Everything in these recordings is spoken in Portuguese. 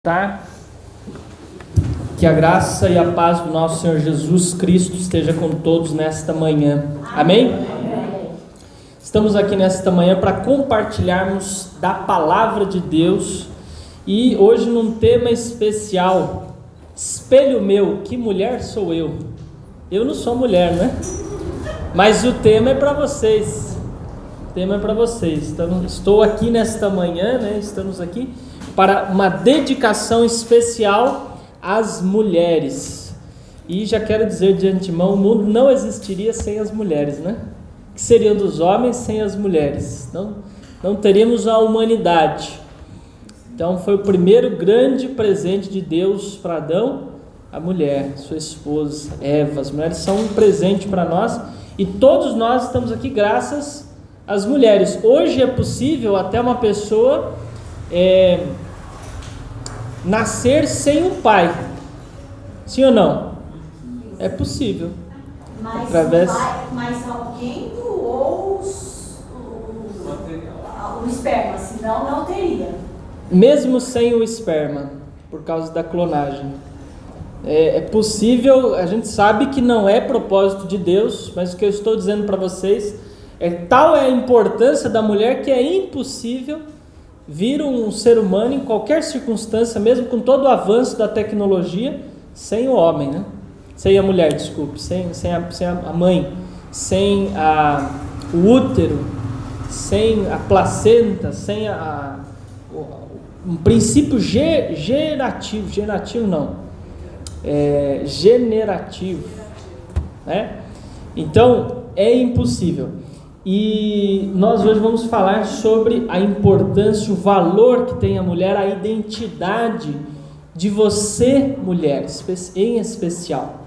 Tá? Que a graça e a paz do nosso Senhor Jesus Cristo esteja com todos nesta manhã. Amém? Estamos aqui nesta manhã para compartilharmos da palavra de Deus e hoje num tema especial, espelho meu, que mulher sou eu? Eu não sou mulher, né? Mas o tema é para vocês. O tema é para vocês. Então, estou aqui nesta manhã, né? Estamos aqui para uma dedicação especial às mulheres. E já quero dizer de antemão, o mundo não existiria sem as mulheres, né? O que seriam dos homens sem as mulheres? Não teríamos a humanidade. Então foi o primeiro grande presente de Deus para Adão, a mulher, sua esposa, Eva. As mulheres são um presente para nós e todos nós estamos aqui graças às mulheres. Hoje é possível até uma pessoa nascer sem um pai, sim ou não? É possível. Mas alguém doou o esperma, senão não teria. Mesmo sem o esperma, por causa da clonagem. É possível, a gente sabe que não é propósito de Deus, mas o que eu estou dizendo para vocês tal é a importância da mulher que é impossível vir um ser humano em qualquer circunstância, mesmo com todo o avanço da tecnologia, sem o homem, né? Sem a mulher, desculpe, sem a mãe, sem o útero, sem a placenta, sem um princípio generativo, né? Então, é impossível. E nós hoje vamos falar sobre a importância, o valor que tem a mulher, a identidade de você, mulher, em especial.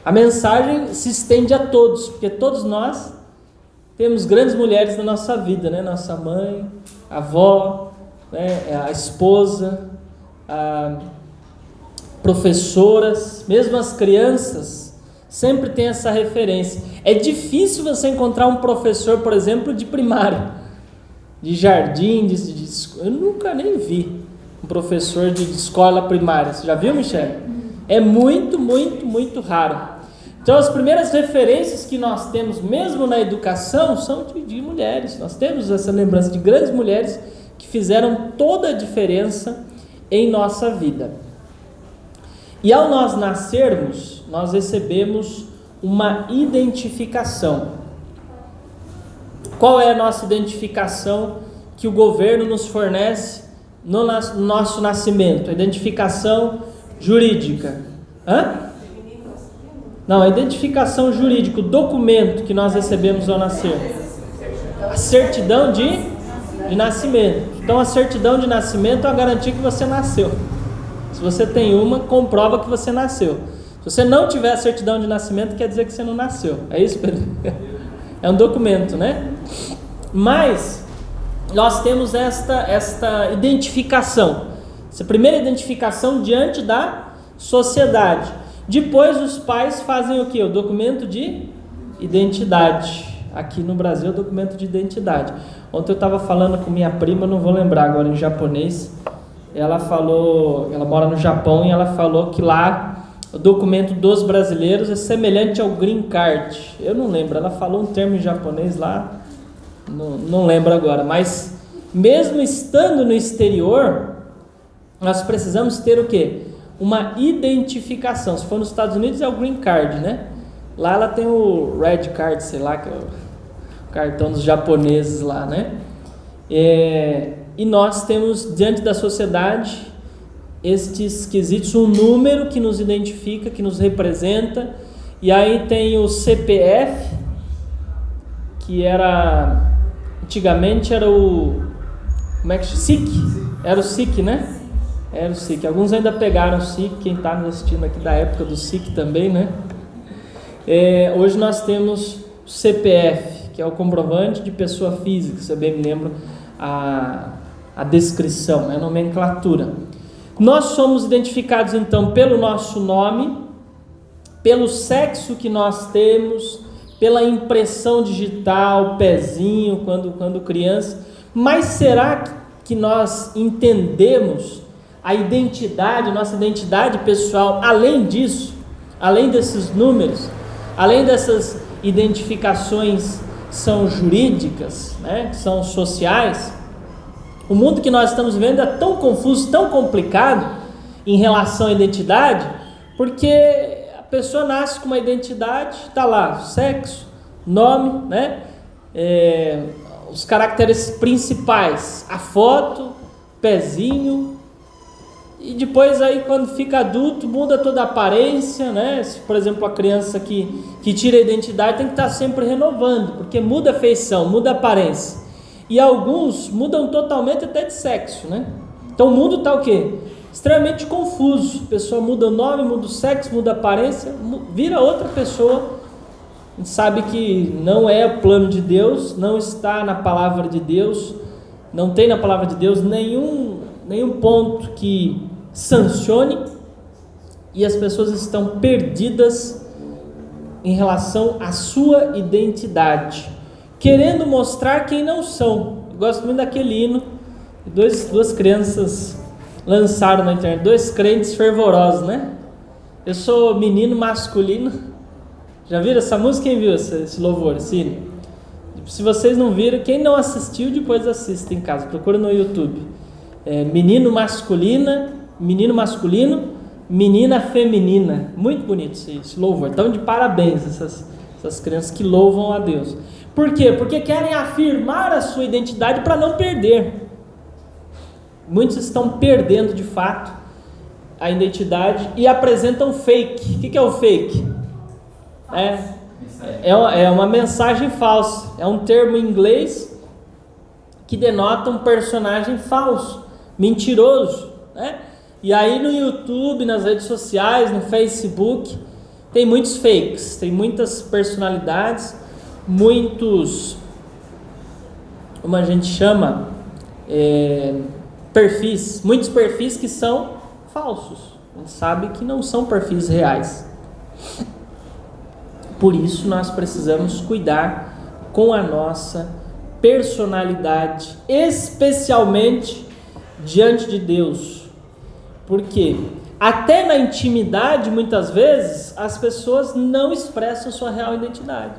A mensagem se estende a todos, porque todos nós temos grandes mulheres na nossa vida, né? Nossa mãe, a avó, né? A esposa, professoras, mesmo as crianças sempre tem essa referência. É difícil você encontrar um professor, por exemplo, de primário, de jardim, eu nunca nem vi um professor de escola primária. Você já viu, Michele? É muito, muito, muito raro. Então, as primeiras referências que nós temos, mesmo na educação, são de mulheres. Nós temos essa lembrança de grandes mulheres que fizeram toda a diferença em nossa vida. E ao nós nascermos, nós recebemos uma identificação. Qual é a nossa identificação que o governo nos fornece no nosso nascimento? A identificação jurídica. Não, a identificação jurídica, o documento que nós recebemos ao nascer. A certidão de nascimento. Então, a certidão de nascimento é a garantia que você nasceu. Se você tem uma, comprova que você nasceu. Se você não tiver a certidão de nascimento, quer dizer que você não nasceu. É isso, Pedro? É um documento, né? Mas nós temos esta identificação. Essa primeira identificação diante da sociedade. Depois os pais fazem o quê? O documento de identidade. Aqui no Brasil é o documento de identidade. Ontem eu estava falando com minha prima, não vou lembrar agora em japonês. Ela mora no Japão e ela falou que lá o documento dos brasileiros é semelhante ao green card. Eu não lembro, ela falou um termo em japonês lá, não lembro agora. Mas mesmo estando no exterior, nós precisamos ter o quê? Uma identificação. Se for nos Estados Unidos é o green card, né? Lá ela tem o red card, sei lá, que é o cartão dos japoneses lá, né? E nós temos diante da sociedade estes quesitos, um número que nos identifica, que nos representa. E aí tem o CPF, que antigamente era o SIC, era o SIC, né? Era o SIC, alguns ainda pegaram o SIC, quem está nos assistindo aqui da época do SIC também, né? Hoje nós temos o CPF, que é o comprovante de pessoa física, se eu bem me lembro a descrição, a nomenclatura. Nós somos identificados então pelo nosso nome, pelo sexo que nós temos, pela impressão digital, pezinho, quando criança. Mas será que nós entendemos a a identidade, nossa identidade pessoal, além disso, além desses números, além dessas identificações que são jurídicas, né, que são sociais, o mundo que nós estamos vivendo é tão confuso, tão complicado em relação à identidade, porque a pessoa nasce com uma identidade, está lá, sexo, nome, né, os caracteres principais, a foto, pezinho, e depois aí quando fica adulto muda toda a aparência, né? Se, por exemplo, a criança que tira a identidade tem que estar sempre renovando, porque muda a feição, muda a aparência. E alguns mudam totalmente até de sexo, né? Então o mundo está o quê? Extremamente confuso. A pessoa muda o nome, muda o sexo, muda a aparência, vira outra pessoa. A gente sabe que não é o plano de Deus, não está na palavra de Deus, não tem na palavra de Deus nenhum ponto que sancione, e as pessoas estão perdidas em relação à sua identidade, querendo mostrar quem não são. Eu gosto muito daquele hino que duas crianças lançaram na internet, 2 crentes fervorosos, né? Eu sou menino masculino. Já viram essa música? Quem viu esse louvor, esse hino? Se vocês não viram, quem não assistiu, depois assista em casa, procura no YouTube. Menino masculino, menina feminina. Muito bonito esse louvor. Então, de parabéns essas crianças que louvam a Deus. Por quê? Porque querem afirmar a sua identidade para não perder. Muitos estão perdendo de fato a identidade e apresentam fake. O que é o fake? É uma mensagem falsa. É um termo em inglês que denota um personagem falso, mentiroso, né? E aí no YouTube, nas redes sociais, no Facebook, tem muitos fakes, tem muitas personalidades, muitos, como a gente chama, perfis, muitos perfis que são falsos. A gente sabe que não são perfis reais. Por isso nós precisamos cuidar com a nossa personalidade, especialmente diante de Deus. Porque até na intimidade, muitas vezes, as pessoas não expressam sua real identidade.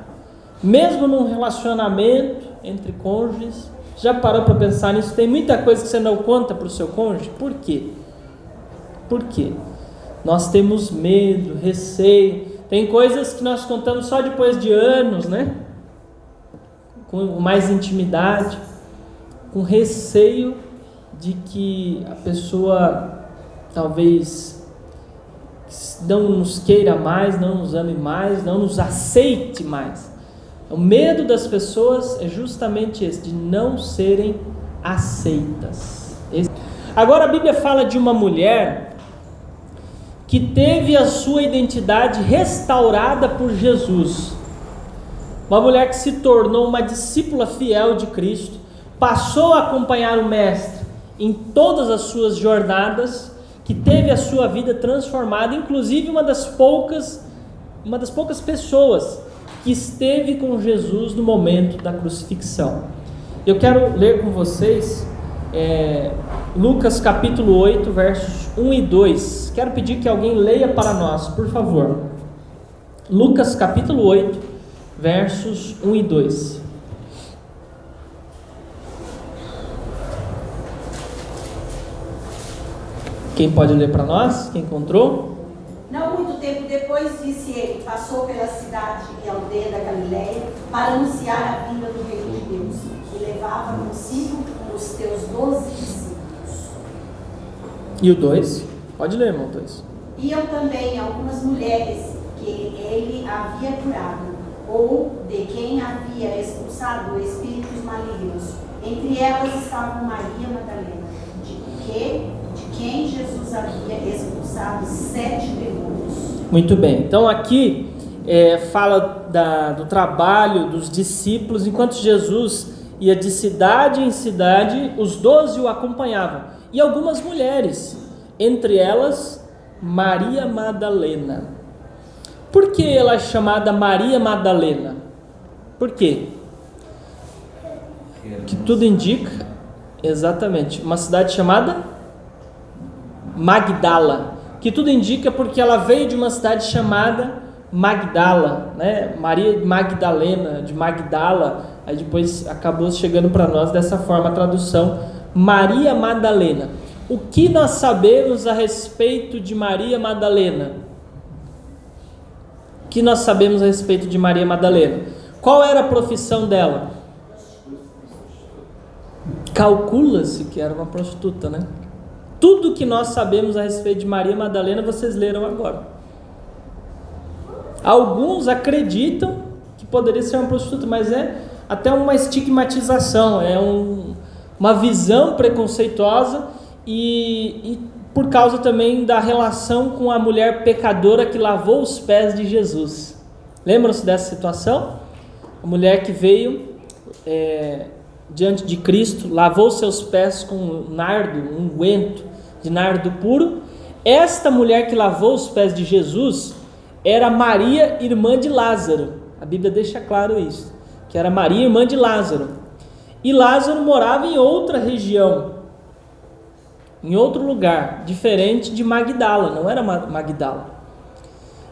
Mesmo num relacionamento entre cônjuges, já parou para pensar nisso? Tem muita coisa que você não conta para o seu cônjuge. Por quê? Por quê? Nós temos medo, receio. Tem coisas que nós contamos só depois de anos, né? Com mais intimidade, com receio de que a pessoa talvez não nos queira mais, não nos ame mais, não nos aceite mais. O medo das pessoas é justamente esse, de não serem aceitas. Agora a Bíblia fala de uma mulher que teve a sua identidade restaurada por Jesus. Uma mulher que se tornou uma discípula fiel de Cristo, passou a acompanhar o Mestre em todas as suas jornadas, que teve a sua vida transformada, inclusive uma das poucas pessoas que esteve com Jesus no momento da crucifixão. Eu quero ler com vocês Lucas capítulo 8, versos 1 e 2. Quero pedir que alguém leia para nós, por favor. Lucas capítulo 8, versos 1 e 2. Quem pode ler para nós? Quem encontrou? Não muito tempo depois, disse ele, passou pela cidade e aldeia da Galileia para anunciar a vinda do reino de Deus, e levava consigo os teus 12 discípulos. E o 2? Pode ler, irmão, 2. Iam também algumas mulheres que ele havia curado, ou de quem havia expulsado espíritos malignos. Entre elas estava Maria Madalena, de quem Jesus havia expulsado 7 demônios. Muito bem, então aqui fala do trabalho dos discípulos. Enquanto Jesus ia de cidade em cidade, os 12 o acompanhavam, e algumas mulheres, entre elas Maria Madalena. Por que ela é chamada Maria Madalena? Por quê? Que tudo indica, exatamente, uma cidade chamada Magdala, que tudo indica porque ela veio de uma cidade chamada Magdala, né? Maria Magdalena, de Magdala, aí depois acabou chegando para nós dessa forma a tradução, Maria Madalena. O que nós sabemos a respeito de Maria Madalena? O que nós sabemos a respeito de Maria Madalena? Qual era a profissão dela? Calcula-se que era uma prostituta, né? Tudo que nós sabemos a respeito de Maria Madalena, vocês leram agora. Alguns acreditam que poderia ser uma prostituta, mas é até uma estigmatização, é uma visão preconceituosa e por causa também da relação com a mulher pecadora que lavou os pés de Jesus. Lembram-se dessa situação? A mulher que veio diante de Cristo, lavou seus pés com nardo, um unguento de nardo puro. Esta mulher que lavou os pés de Jesus era Maria, irmã de Lázaro. A Bíblia deixa claro isso, que era Maria, irmã de Lázaro. E Lázaro morava em outra região, em outro lugar, diferente de Magdala, não era Magdala.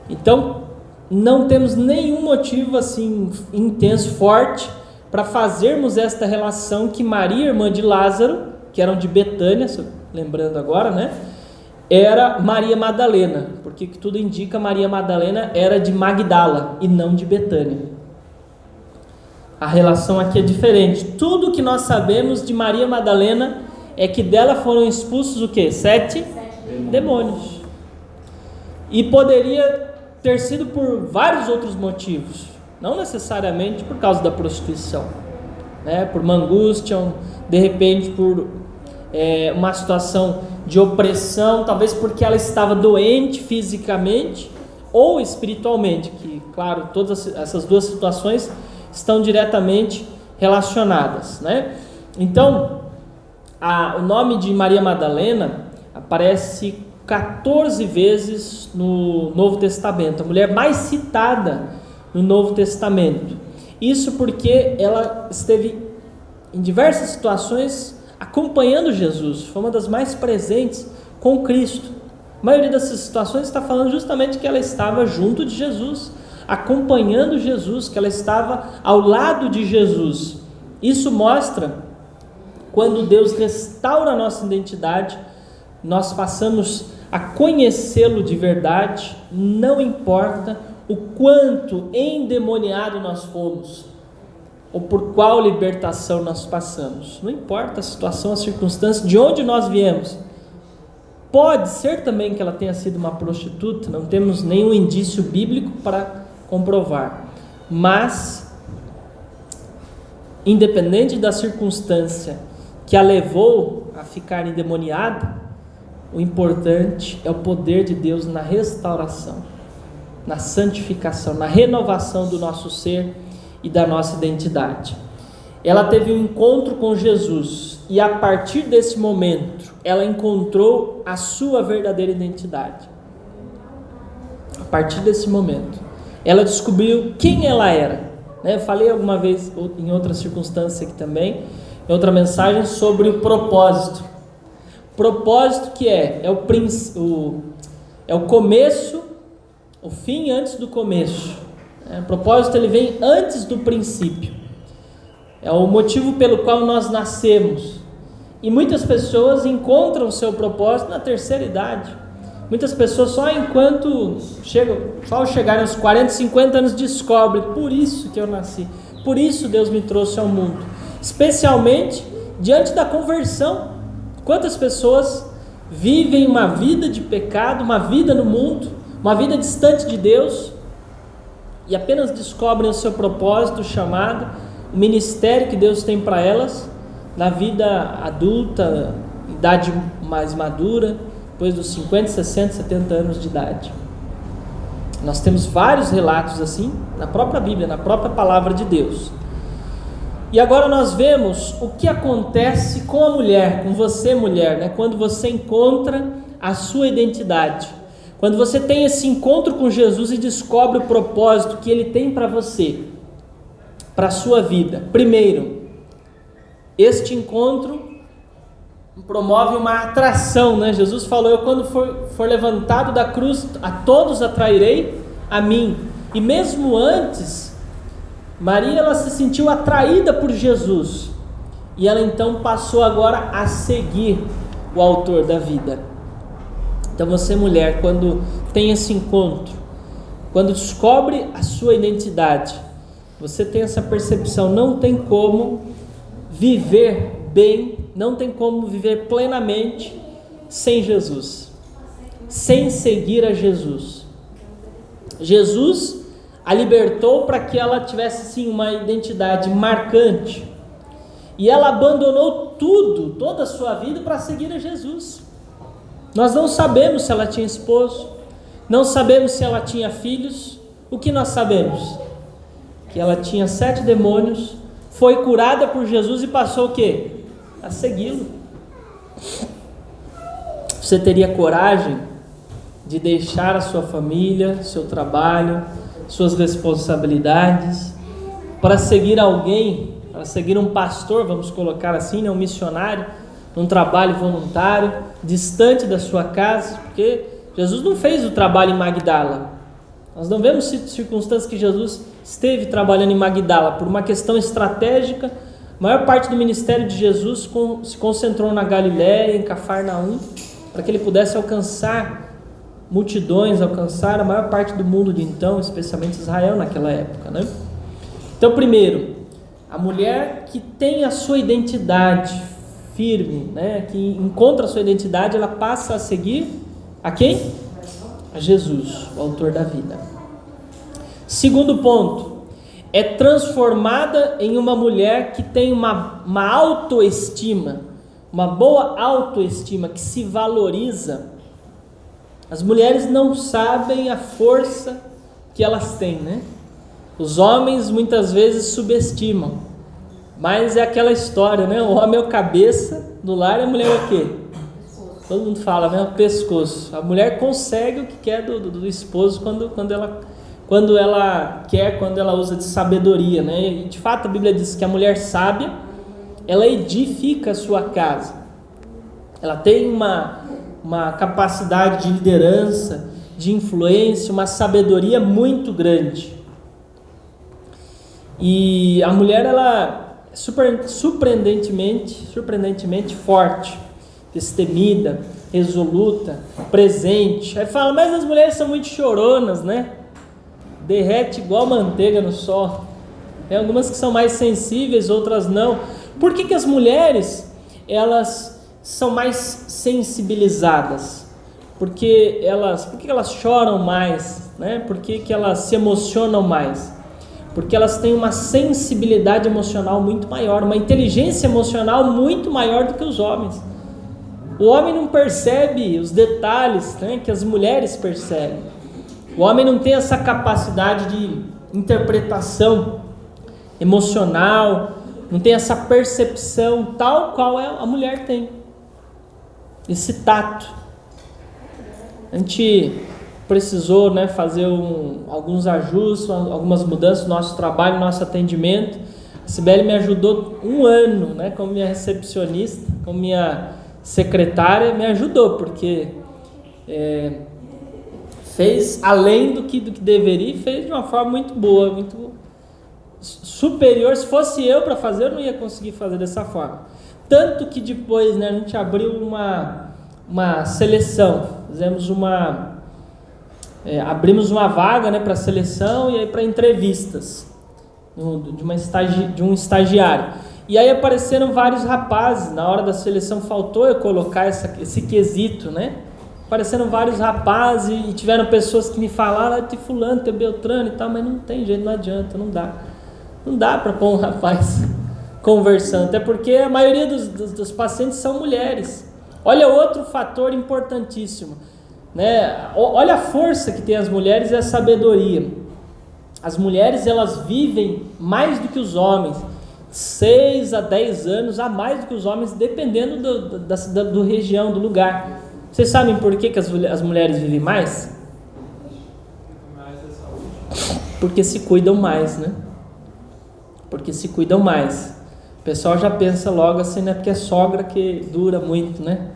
Então, não temos nenhum motivo assim intenso, forte, para fazermos esta relação que Maria, irmã de Lázaro, que eram de Betânia, lembrando agora, né? Era Maria Madalena, porque que tudo indica Maria Madalena era de Magdala e não de Betânia. A relação aqui é diferente. Tudo que nós sabemos de Maria Madalena é que dela foram expulsos o quê? 7 demônios. E poderia ter sido por vários outros motivos, não necessariamente por causa da prostituição, né? Por uma angústia, de repente por uma situação de opressão, talvez porque ela estava doente fisicamente ou espiritualmente, que claro, todas essas duas situações estão diretamente relacionadas, né? Então, o nome de Maria Madalena aparece 14 vezes no Novo Testamento, a mulher mais citada no Novo Testamento. Isso porque ela esteve em diversas situações acompanhando Jesus, foi uma das mais presentes com Cristo. A maioria dessas situações está falando justamente que ela estava junto de Jesus, acompanhando Jesus, que ela estava ao lado de Jesus. Isso mostra quando Deus restaura a nossa identidade, nós passamos a conhecê-lo de verdade, não importa o quanto endemoniado nós fomos, ou por qual libertação nós passamos. Não importa a situação, a circunstância, de onde nós viemos. Pode ser também que ela tenha sido uma prostituta, não temos nenhum indício bíblico para comprovar. Mas, independente da circunstância que a levou a ficar endemoniada, o importante é o poder de Deus na restauração, na santificação, na renovação do nosso ser e da nossa identidade. Ela teve um encontro com Jesus e a partir desse momento ela encontrou a sua verdadeira identidade. A partir desse momento ela descobriu quem ela era, né? Eu falei alguma vez em outra circunstância aqui também, em outra mensagem, sobre o propósito. Propósito que é o começo, o fim antes do começo. O propósito ele vem antes do princípio. É o motivo pelo qual nós nascemos. E muitas pessoas encontram o seu propósito na terceira idade. Muitas pessoas só ao chegarem aos 40, 50 anos descobrem, por isso que eu nasci, por isso Deus me trouxe ao mundo. Especialmente diante da conversão. Quantas pessoas vivem uma vida de pecado, uma vida no mundo, uma vida distante de Deus, e apenas descobrem o seu propósito, o chamado, o ministério que Deus tem para elas, na vida adulta, idade mais madura, depois dos 50, 60, 70 anos de idade. Nós temos vários relatos assim, na própria Bíblia, na própria palavra de Deus. E agora nós vemos o que acontece com a mulher, com você mulher, né? Quando você encontra a sua identidade. Quando você tem esse encontro com Jesus e descobre o propósito que Ele tem para você, para a sua vida. Primeiro, este encontro promove uma atração, né? Jesus falou: eu quando for levantado da cruz, a todos atrairei a mim. E mesmo antes, Maria, ela se sentiu atraída por Jesus, e ela então passou agora a seguir o autor da vida. Então você, mulher, quando tem esse encontro, quando descobre a sua identidade, você tem essa percepção: não tem como viver bem, não tem como viver plenamente sem Jesus, sem seguir a Jesus. Jesus a libertou para que ela tivesse sim uma identidade marcante, e ela abandonou tudo, toda a sua vida, para seguir a Jesus. Nós não sabemos se ela tinha esposo, não sabemos se ela tinha filhos. O que nós sabemos? Que ela tinha 7 demônios, foi curada por Jesus e passou o quê? A segui-lo. Você teria coragem de deixar a sua família, seu trabalho, suas responsabilidades, para seguir alguém, para seguir um pastor, vamos colocar assim, um missionário, num trabalho voluntário, distante da sua casa? Porque Jesus não fez o trabalho em Magdala. Nós não vemos circunstâncias que Jesus esteve trabalhando em Magdala. Por uma questão estratégica, a maior parte do ministério de Jesus se concentrou na Galiléia, em Cafarnaum, para que ele pudesse alcançar multidões, alcançar a maior parte do mundo de então, especialmente Israel naquela época, né? Então, primeiro, a mulher que tem a sua identidade firme, né, que encontra a sua identidade, ela passa a seguir a quem? A Jesus, o autor da vida. Segundo ponto, é transformada em uma mulher que tem uma autoestima, uma boa autoestima, que se valoriza. As mulheres não sabem a força que elas têm, né? Os homens muitas vezes subestimam, mas é aquela história, né? O homem é o cabeça do lar e a mulher é o quê? Todo mundo fala, né? O pescoço. A mulher consegue o que quer do esposo quando ela quer, quando ela usa de sabedoria, né? E de fato a Bíblia diz que a mulher sábia, ela edifica a sua casa. Ela tem uma capacidade de liderança, de influência, uma sabedoria muito grande. E a mulher, ela é surpreendentemente forte, destemida, resoluta, presente. Aí fala, mas as mulheres são muito choronas, né? Derrete igual manteiga no sol. Tem algumas que são mais sensíveis, outras não. Por que as mulheres, elas são mais sensibilizadas? Por que elas choram mais, né? Por que elas se emocionam mais? Porque elas têm uma sensibilidade emocional muito maior, uma inteligência emocional muito maior do que os homens. O homem não percebe os detalhes, né, que as mulheres percebem. O homem não tem essa capacidade de interpretação emocional, não tem essa percepção tal qual a mulher tem. Esse tato. A gente precisou, né, fazer alguns ajustes, algumas mudanças no nosso trabalho, no nosso atendimento. A Cibele me ajudou 1 ano, né, como minha recepcionista, como minha secretária, me ajudou, porque fez além do que deveria, e fez de uma forma muito boa, muito superior. Se fosse eu para fazer, eu não ia conseguir fazer dessa forma. Tanto que depois, né, a gente abriu uma seleção, abrimos uma vaga, né, para seleção e aí para entrevistas de um estagiário. E aí apareceram vários rapazes. Na hora da seleção faltou eu colocar esse quesito, né? Apareceram vários rapazes e tiveram pessoas que me falaram, tem fulano, tem Beltrano e tal, mas não tem jeito, não adianta, não dá para pôr um rapaz conversando, até porque a maioria dos pacientes são mulheres. Olha outro fator importantíssimo, né? Olha a força que tem as mulheres e a sabedoria. As mulheres, elas vivem mais do que os homens, 6 a 10 anos a mais do que os homens, dependendo do região, do lugar. Vocês sabem por que as mulheres vivem mais? Porque se cuidam mais, né? Porque se cuidam mais. pessoal já pensa logo assim, né? Porque é sogra que dura muito, né?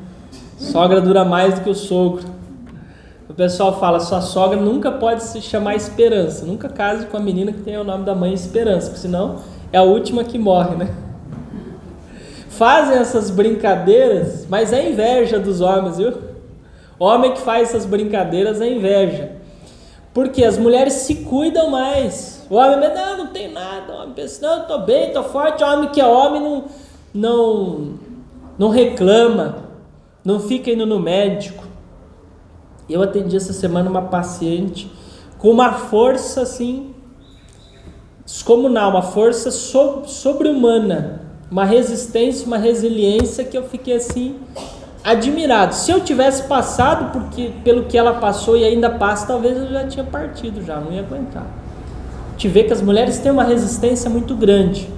Sogra dura mais do que o sogro. O pessoal fala, sua sogra nunca pode se chamar Esperança. Nunca case com a menina que tem o nome da mãe Esperança, porque senão é a última que morre, né? Fazem essas brincadeiras, mas é inveja dos homens, viu? Homem que faz essas brincadeiras é inveja. Porque as mulheres se cuidam mais. O homem, não tem nada. O homem pensa, não, eu tô bem, tô forte. O homem que é homem não reclama, não fica indo no médico. Eu atendi essa semana uma paciente com uma força assim, descomunal, uma força sobre-humana, uma resistência, uma resiliência que eu fiquei assim, admirado. Se eu tivesse passado pelo que ela passou e ainda passa, talvez eu já tinha partido, já não ia aguentar. Te vê que as mulheres têm uma resistência muito grande.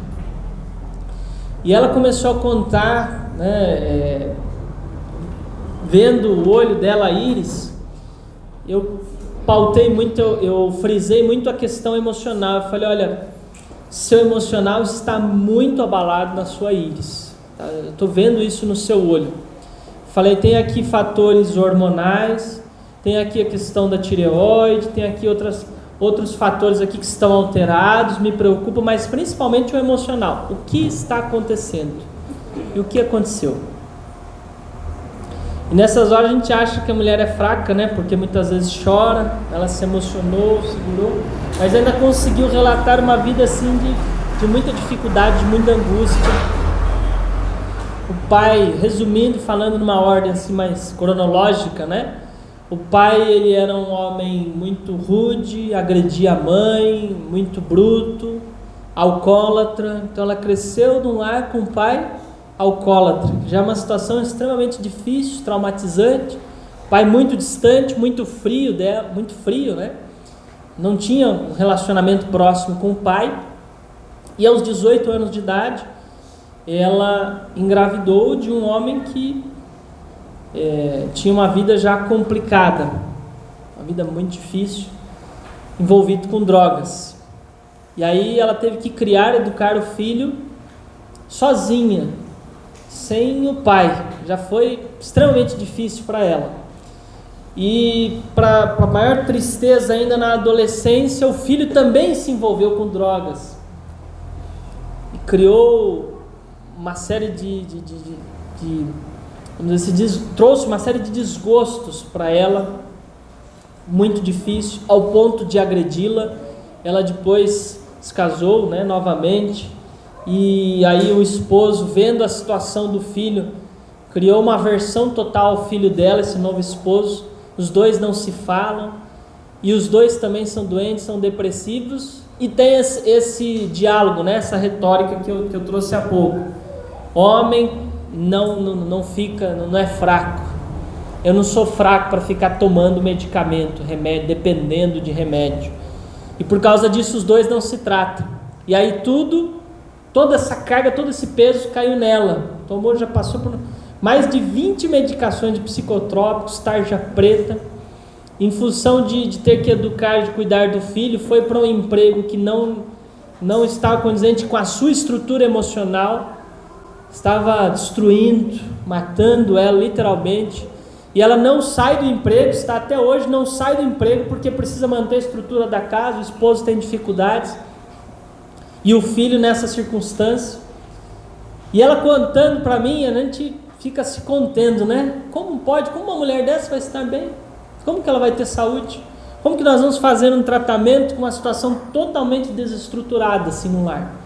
E ela começou a contar, né, vendo o olho dela, a íris, eu pautei muito, eu frisei muito a questão emocional. Eu falei, olha, seu emocional está muito abalado na sua íris. Tá? Eu estou vendo isso no seu olho. Falei, tem aqui fatores hormonais, tem aqui a questão da tireoide, tem aqui outros fatores aqui que estão alterados, me preocupa, mas principalmente o emocional. O que está acontecendo? E o que aconteceu? E nessas horas a gente acha que a mulher é fraca, né? Porque muitas vezes chora, ela se emocionou, segurou, mas ainda conseguiu relatar uma vida assim de muita dificuldade, de muita angústia. O pai, resumindo, falando numa ordem assim mais cronológica, né? O pai, ele era um homem muito rude, agredia a mãe, muito bruto, alcoólatra. Então ela cresceu num lar com um pai alcoólatra, já é uma situação extremamente difícil, traumatizante. Pai muito distante, muito frio, né? Não tinha um relacionamento próximo com o pai. E aos 18 anos de idade, ela engravidou de um homem que tinha uma vida já complicada, uma vida muito difícil, envolvido com drogas. E aí ela teve que educar o filho sozinha, sem o pai. Já foi extremamente difícil para ela. E para maior tristeza ainda, na adolescência, o filho também se envolveu com drogas e criou uma série trouxe uma série de desgostos para ela, muito difícil, ao ponto de agredi-la. Ela depois se casou, né, novamente, e aí o esposo, vendo a situação do filho, criou uma aversão total ao filho dela, esse novo esposo. Os dois não se falam, e os dois também são doentes, são depressivos, e tem esse diálogo, né, essa retórica que eu trouxe há pouco. Homem não é fraco. Eu não sou fraco para ficar tomando medicamento, remédio, dependendo de remédio. E por causa disso os dois não se tratam. E aí toda essa carga, todo esse peso caiu nela. Tomou, já passou por mais de 20 medicações de psicotrópicos, tarja preta. Em função de ter que educar, de cuidar do filho, foi para um emprego que não estava condizente com a sua estrutura emocional. Estava destruindo, matando ela literalmente. E ela não sai do emprego, está até hoje, não sai do emprego porque precisa manter a estrutura da casa, o esposo tem dificuldades. E o filho nessa circunstância. E ela contando para mim, a gente fica se contendo, né? Como pode? Como uma mulher dessa vai estar bem? Como que ela vai ter saúde? Como que nós vamos fazer um tratamento com uma situação totalmente desestruturada assim no lar?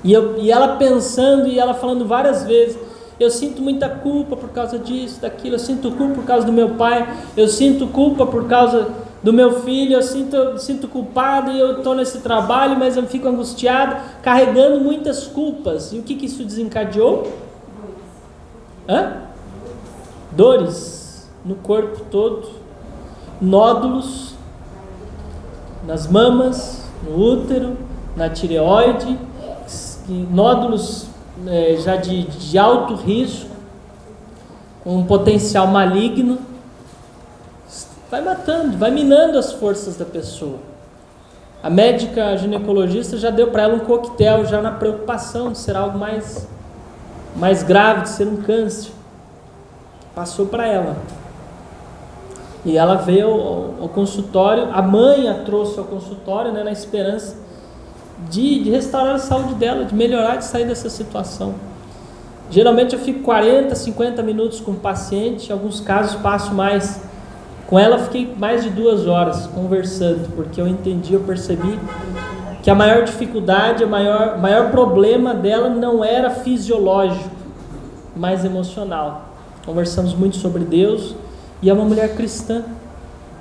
E ela pensando, e ela falando várias vezes, eu sinto muita culpa por causa disso, daquilo, eu sinto culpa por causa do meu pai, eu sinto culpa por causa do meu filho, eu sinto culpado e eu estou nesse trabalho, mas eu fico angustiado, carregando muitas culpas. E o que isso desencadeou? Dores no corpo todo, nódulos nas mamas, no útero, na tireoide, nódulos já de alto risco, com um potencial maligno. Vai matando, vai minando as forças da pessoa. A médica ginecologista já deu para ela um coquetel, já na preocupação de ser algo mais grave, de ser um câncer. Passou para ela. E ela veio ao consultório, a mãe a trouxe ao consultório, né, na esperança de restaurar a saúde dela, de melhorar, de sair dessa situação. Geralmente eu fico 40, 50 minutos com o paciente, em alguns casos passo mais. Com ela fiquei mais de 2 horas conversando, porque eu entendi, eu percebi que a maior dificuldade, o maior problema dela não era fisiológico, mas emocional. Conversamos muito sobre Deus, e é uma mulher cristã,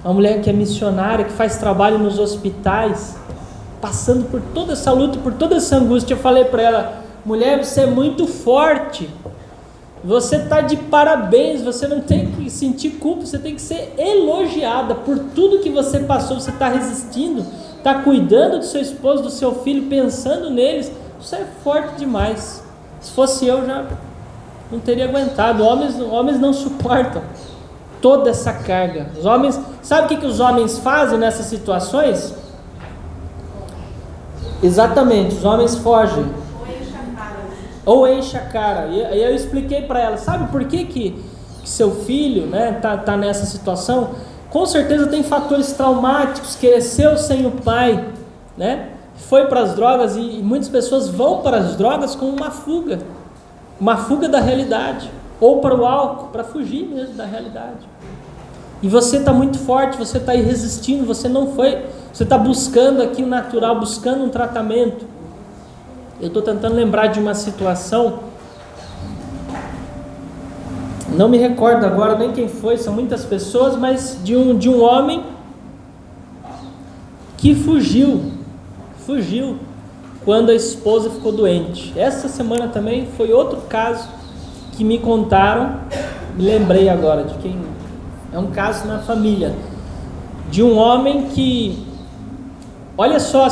uma mulher que é missionária, que faz trabalho nos hospitais, passando por toda essa luta, por toda essa angústia. Eu falei para ela: mulher, você é muito forte, você está de parabéns, você não tem que sentir culpa, você tem que ser elogiada por tudo que você passou. Você está resistindo, está cuidando do seu esposo, do seu filho, pensando neles. Você é forte demais. Se fosse eu, já não teria aguentado. Homens não suportam toda essa carga. Os homens, sabe o que os homens fazem nessas situações? Exatamente, os homens fogem ou enche a cara. E eu expliquei para ela: sabe por que seu filho, né, tá nessa situação? Com certeza tem fatores traumáticos, cresceu sem o pai, né? Foi para as drogas, e muitas pessoas vão para as drogas como uma fuga da realidade, ou para o álcool, para fugir mesmo da realidade. E você está muito forte, você está aí resistindo, você está buscando aqui o natural, buscando um tratamento. Eu estou tentando lembrar de uma situação, não me recordo agora nem quem foi, são muitas pessoas, mas de um homem que fugiu quando a esposa ficou doente. Essa semana também foi outro caso que me contaram, me lembrei agora de quem. É um caso na família, de um homem que, olha só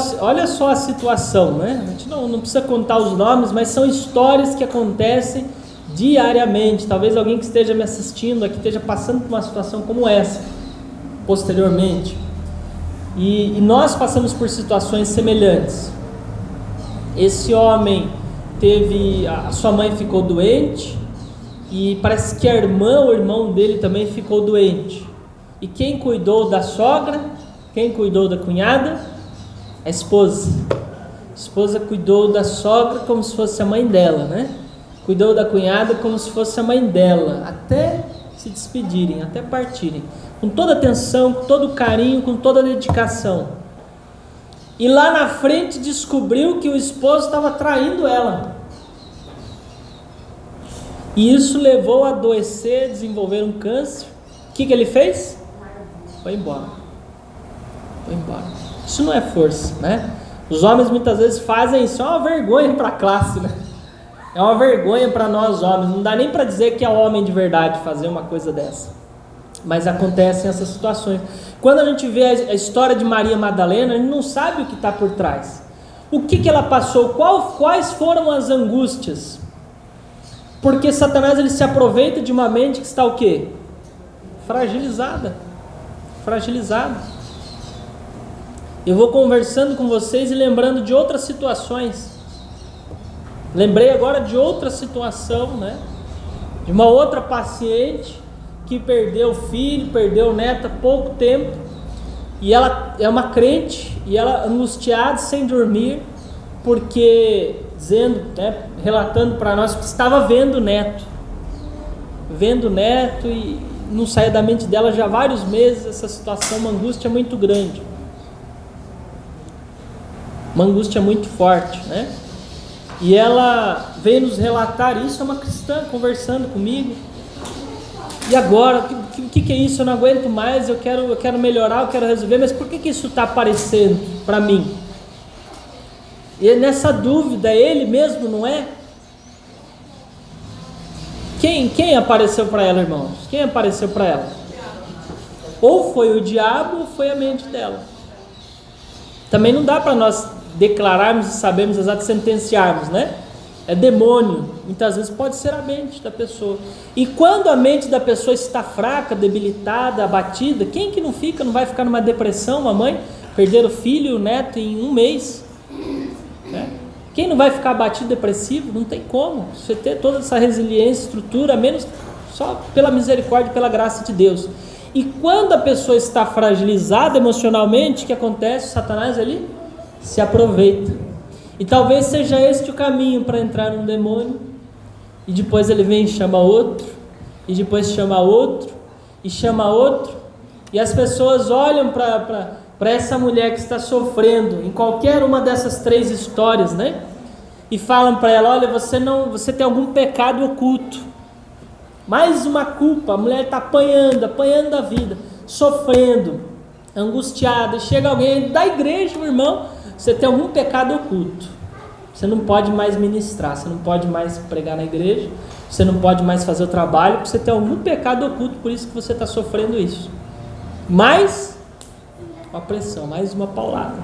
a situação, né? A gente não precisa contar os nomes, mas são histórias que acontecem diariamente. Talvez alguém que esteja me assistindo aqui esteja passando por uma situação como essa, posteriormente. E nós passamos por situações semelhantes. Esse homem a sua mãe ficou doente, e parece que a irmã, o irmão dele também ficou doente. E quem cuidou da sogra? Quem cuidou da cunhada? A esposa. A esposa cuidou da sogra como se fosse a mãe dela, né? Cuidou da cunhada como se fosse a mãe dela, até se despedirem, até partirem. Com toda atenção, com todo carinho, com toda dedicação. E lá na frente descobriu que o esposo estava traindo ela. E isso levou a adoecer, desenvolver um câncer. O que ele fez? Foi embora. Isso não é força, né? Os homens muitas vezes fazem isso. É uma vergonha para a classe, né? É uma vergonha para nós homens. Não dá nem para dizer que é homem de verdade fazer uma coisa dessa. Mas acontecem essas situações. Quando a gente vê a história de Maria Madalena, a gente não sabe o que está por trás. O que ela passou? Quais foram as angústias? Porque Satanás ele se aproveita de uma mente que está o quê? Fragilizada. Eu vou conversando com vocês e lembrando de outras situações. Lembrei agora de outra situação, né? De uma outra paciente que perdeu o filho, perdeu o neto há pouco tempo. E ela é uma crente, e ela angustiada, sem dormir, porque... dizendo, né, relatando para nós que estava vendo o neto e não saía da mente dela já há vários meses essa situação, uma angústia muito grande, uma angústia muito forte, né? E ela veio nos relatar isso, é uma cristã conversando comigo. E agora, o que é isso? Eu não aguento mais, eu quero melhorar, eu quero resolver, mas por que isso está aparecendo para mim? E nessa dúvida, ele mesmo não é? Quem apareceu para ela, irmãos? Quem apareceu para ela? Ou foi o diabo ou foi a mente dela. Também não dá para nós declararmos e sabermos exatamente, sentenciarmos, né? É demônio. Muitas vezes pode ser a mente da pessoa. E quando a mente da pessoa está fraca, debilitada, abatida, quem que não vai ficar numa depressão, uma mãe? perderam o filho e o neto em um mês. Né? Quem não vai ficar abatido, depressivo? Não tem como. Você ter toda essa resiliência, estrutura, menos só pela misericórdia e pela graça de Deus. E quando a pessoa está fragilizada emocionalmente, o que acontece? O Satanás ali se aproveita. E talvez seja este o caminho para entrar num demônio. E depois ele vem e chama outro. E depois chama outro. E chama outro. E as pessoas olham para essa mulher que está sofrendo em qualquer uma dessas 3 histórias, né? E falam para ela: olha, você tem algum pecado oculto. Mais uma culpa. A mulher está apanhando a vida, sofrendo, angustiada. E chega alguém da igreja, meu irmão, você tem algum pecado oculto. Você não pode mais ministrar, você não pode mais pregar na igreja, você não pode mais fazer o trabalho, porque você tem algum pecado oculto, por isso que você está sofrendo isso. Mais uma pressão, mais uma paulada.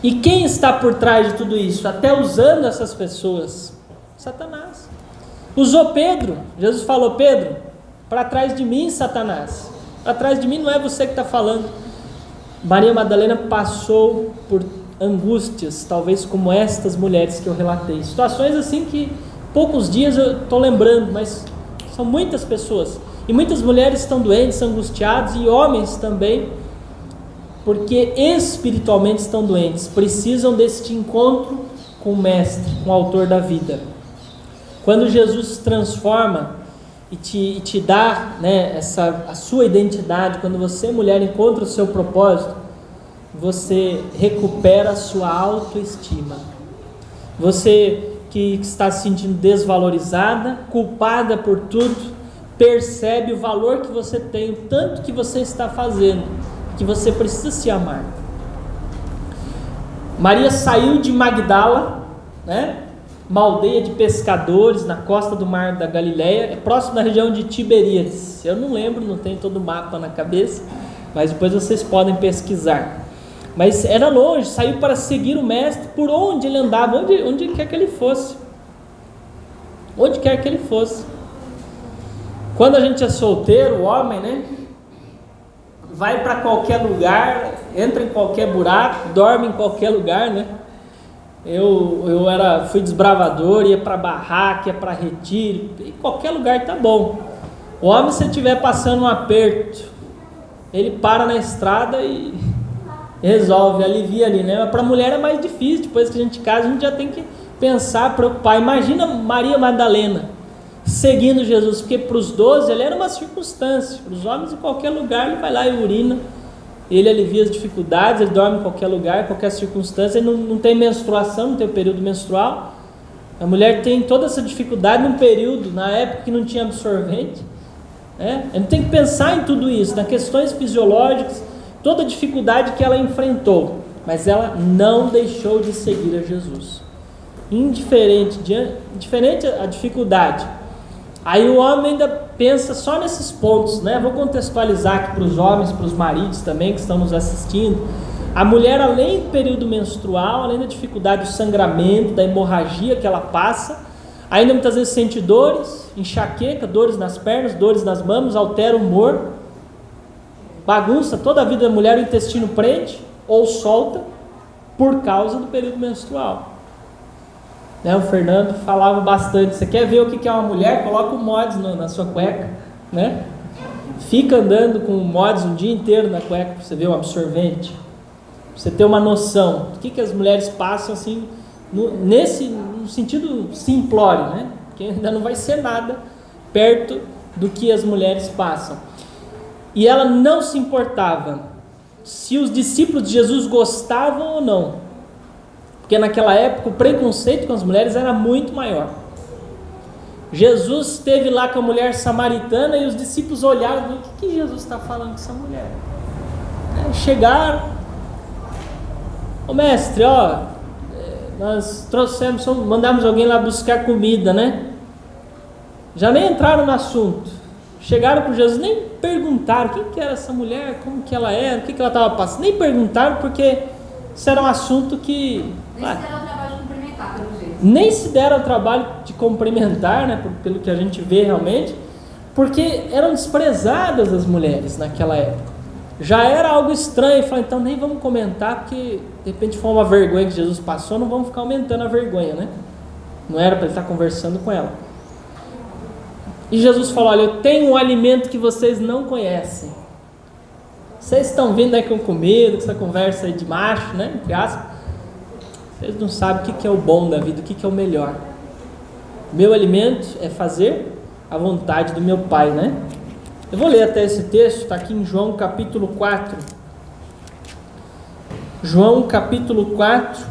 E quem está por trás de tudo isso? Até usando essas pessoas? Satanás. Usou Pedro. Jesus falou: Pedro, para trás de mim, Satanás. Para trás de mim não é você que está falando. Maria Madalena passou por angústias, talvez como estas mulheres que eu relatei. Situações assim que poucos dias eu estou lembrando, mas são muitas pessoas. E muitas mulheres estão doentes, angustiadas, e homens também, porque espiritualmente estão doentes, precisam deste encontro com o Mestre, com o Autor da vida. Quando Jesus transforma e te dá, né, a sua identidade, quando você, mulher, encontra o seu propósito, você recupera a sua autoestima. Você que está se sentindo desvalorizada, culpada por tudo, percebe o valor que você tem, o tanto que você está fazendo, que você precisa se amar. Maria saiu de Magdala, né? Uma aldeia de pescadores na costa do mar da Galileia, é próximo da região de Tiberíades. Eu não lembro, não tenho todo o mapa na cabeça, mas depois vocês podem pesquisar. Mas era longe, saiu para seguir o Mestre por onde ele andava, onde quer que ele fosse. Onde quer que ele fosse. Quando a gente é solteiro, o homem, né? Vai para qualquer lugar, entra em qualquer buraco, dorme em qualquer lugar, né? Eu fui desbravador, ia para barraca, ia para retiro, em qualquer lugar tá bom. O homem, se estiver passando um aperto, ele para na estrada e resolve, alivia ali, né? Mas para a mulher é mais difícil, depois que a gente casa, a gente já tem que pensar, preocupar. Imagina Maria Madalena seguindo Jesus, porque para os 12 ele era uma circunstância, para os homens em qualquer lugar ele vai lá e urina, ele alivia as dificuldades, ele dorme em qualquer lugar, em qualquer circunstância, ele não tem menstruação, não tem o período menstrual. A mulher tem toda essa dificuldade num período, na época que não tinha absorvente, né? A gente tem que pensar em tudo isso, nas questões fisiológicas, toda a dificuldade que ela enfrentou, mas ela não deixou de seguir a Jesus, indiferente a dificuldade. Aí o homem ainda pensa só nesses pontos, né? Vou contextualizar aqui para os homens, para os maridos também que estão nos assistindo. A mulher, além do período menstrual, além da dificuldade do sangramento, da hemorragia que ela passa, ainda muitas vezes sente dores, enxaqueca, dores nas pernas, dores nas mamas, altera o humor, bagunça toda a vida da mulher, o intestino prende ou solta por causa do período menstrual. Né, o Fernando falava bastante, você quer ver o que é uma mulher? Coloca o mods na sua cueca, né? Fica andando com o mods o dia inteiro na cueca para você ver o absorvente, pra você ter uma noção do que as mulheres passam assim, no sentido simplório, né? Que ainda não vai ser nada perto do que as mulheres passam. E ela não se importava se os discípulos de Jesus gostavam ou não, porque naquela época o preconceito com as mulheres era muito maior. Jesus esteve lá com a mulher samaritana e os discípulos olharam e falaram: o que Jesus está falando com essa mulher? Chegaram: ô mestre, nós mandamos alguém lá buscar comida, né? Já nem entraram no assunto, chegaram para Jesus, nem perguntaram quem que era essa mulher, como que ela era, o que ela estava passando, nem perguntaram, porque isso era um assunto que... Nem se deram o trabalho de cumprimentar, né, pelo que a gente vê realmente, porque eram desprezadas as mulheres naquela época. já era algo estranho. E falou, então nem vamos comentar, porque de repente foi uma vergonha que Jesus passou, não vamos ficar aumentando a vergonha, né? Não era para ele estar conversando com ela. E Jesus falou, olha, eu tenho um alimento que vocês não conhecem. Vocês estão vindo aí com medo, com essa conversa aí de macho, né? Entre aspas. Vocês não sabem o que é o bom da vida, o que é o melhor. Meu alimento é fazer a vontade do meu Pai, né? Eu vou ler até esse texto, está aqui em João capítulo 4. João capítulo 4,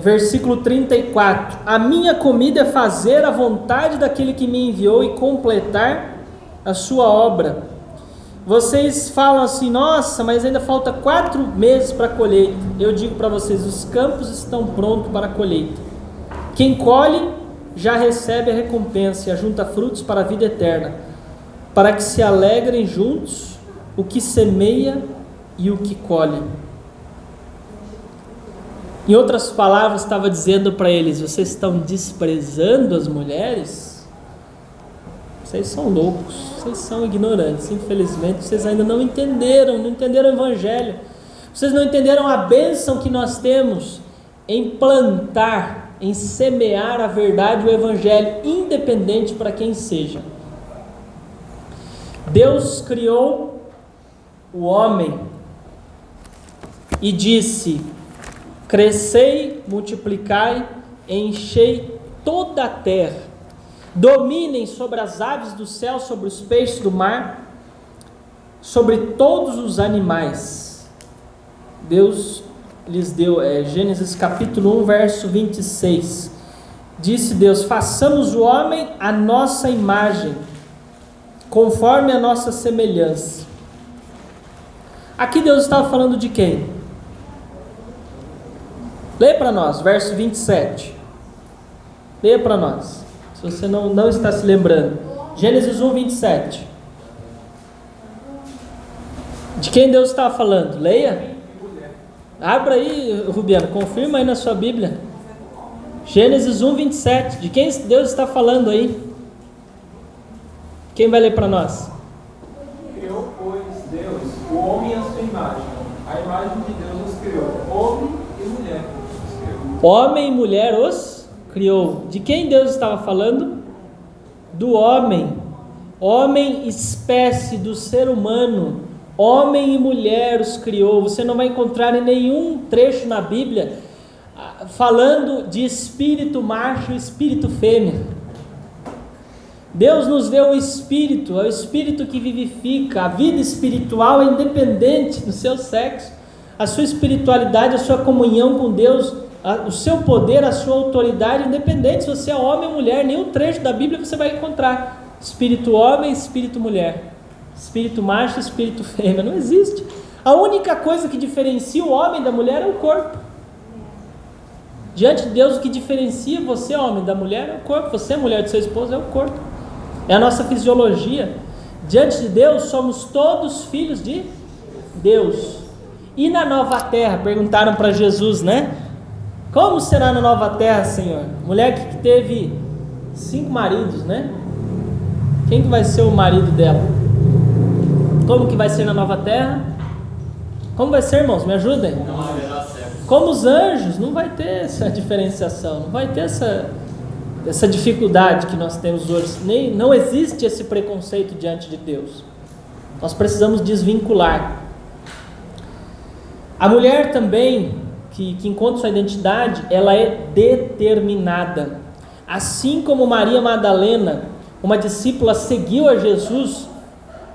versículo 34. A minha comida é fazer a vontade daquele que me enviou e completar a sua obra. Vocês falam assim, nossa, mas ainda falta 4 meses para a colheita. Eu digo para vocês, os campos estão prontos para a colheita. Quem colhe já recebe a recompensa e ajunta frutos para a vida eterna, para que se alegrem juntos o que semeia e o que colhe. Em outras palavras, estava dizendo para eles, vocês estão desprezando as mulheres? Vocês são loucos, vocês são ignorantes. Infelizmente, vocês ainda não entenderam o Evangelho. Vocês não entenderam a bênção que nós temos em plantar, em semear a verdade, o Evangelho, independente para quem seja. Deus criou o homem e disse, crescei, multiplicai, enchei toda a terra, dominem sobre as aves do céu, sobre os peixes do mar, sobre todos os animais. Deus lhes deu, Gênesis capítulo 1, verso 26. Disse Deus, façamos o homem à nossa imagem, conforme a nossa semelhança. Aqui Deus estava falando de quem? Lê para nós, verso 27. Leia para nós, se você não está se lembrando. Gênesis 1, 27. De quem Deus estava falando? Leia. Abra aí, Rubiano, confirma aí na sua Bíblia. Gênesis 1, 27. De quem Deus está falando aí? Quem vai ler para nós? Criou, pois, Deus, o homem à sua imagem. A imagem de Deus os criou. Homem e mulher os criou. Homem e mulher os criou. De quem Deus estava falando? Do homem. Homem, espécie do ser humano. Homem e mulher os criou. Você não vai encontrar em nenhum trecho na Bíblia falando de espírito macho e espírito fêmea. Deus nos deu o Espírito, é o Espírito que vivifica. A vida espiritual é independente do seu sexo. A sua espiritualidade, a sua comunhão com Deus, o seu poder, a sua autoridade, independente se você é homem ou mulher. Nenhum trecho da Bíblia você vai encontrar espírito homem, espírito mulher, espírito macho, espírito fêmea. Não existe. A única coisa que diferencia o homem da mulher é o corpo. Diante de Deus, o que diferencia você, homem, da mulher é o corpo. Você, mulher do seu esposo, é o corpo. É a nossa fisiologia. Diante de Deus, somos todos filhos de Deus. E na nova terra? Perguntaram para Jesus, né? Como será na nova terra, Senhor? Mulher que teve 5 maridos, né? Quem que vai ser o marido dela? Como que vai ser na nova terra? Como vai ser, irmãos? Me ajudem. Não haverá sexo. Como os anjos, não vai ter essa diferenciação, não vai ter essa dificuldade que nós temos hoje. Não existe esse preconceito diante de Deus. Nós precisamos desvincular. A mulher também, que encontra sua identidade, ela é determinada. Assim como Maria Madalena, uma discípula, seguiu a Jesus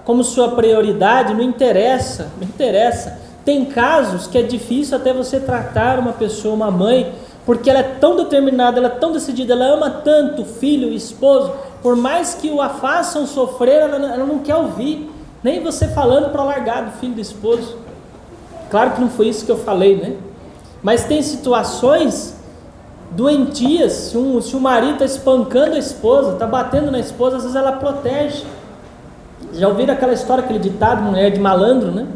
como sua prioridade, não interessa. Tem casos que é difícil até você tratar uma pessoa, uma mãe, porque ela é tão determinada, ela é tão decidida, ela ama tanto o filho, o esposo, por mais que a façam sofrer, ela não quer ouvir, nem você falando para largar do filho do esposo. Claro que não foi isso que eu falei, né? Mas tem situações doentias, se o marido está espancando a esposa, está batendo na esposa, às vezes ela protege. Já ouviram aquela história, aquele ditado, mulher de malandro, né?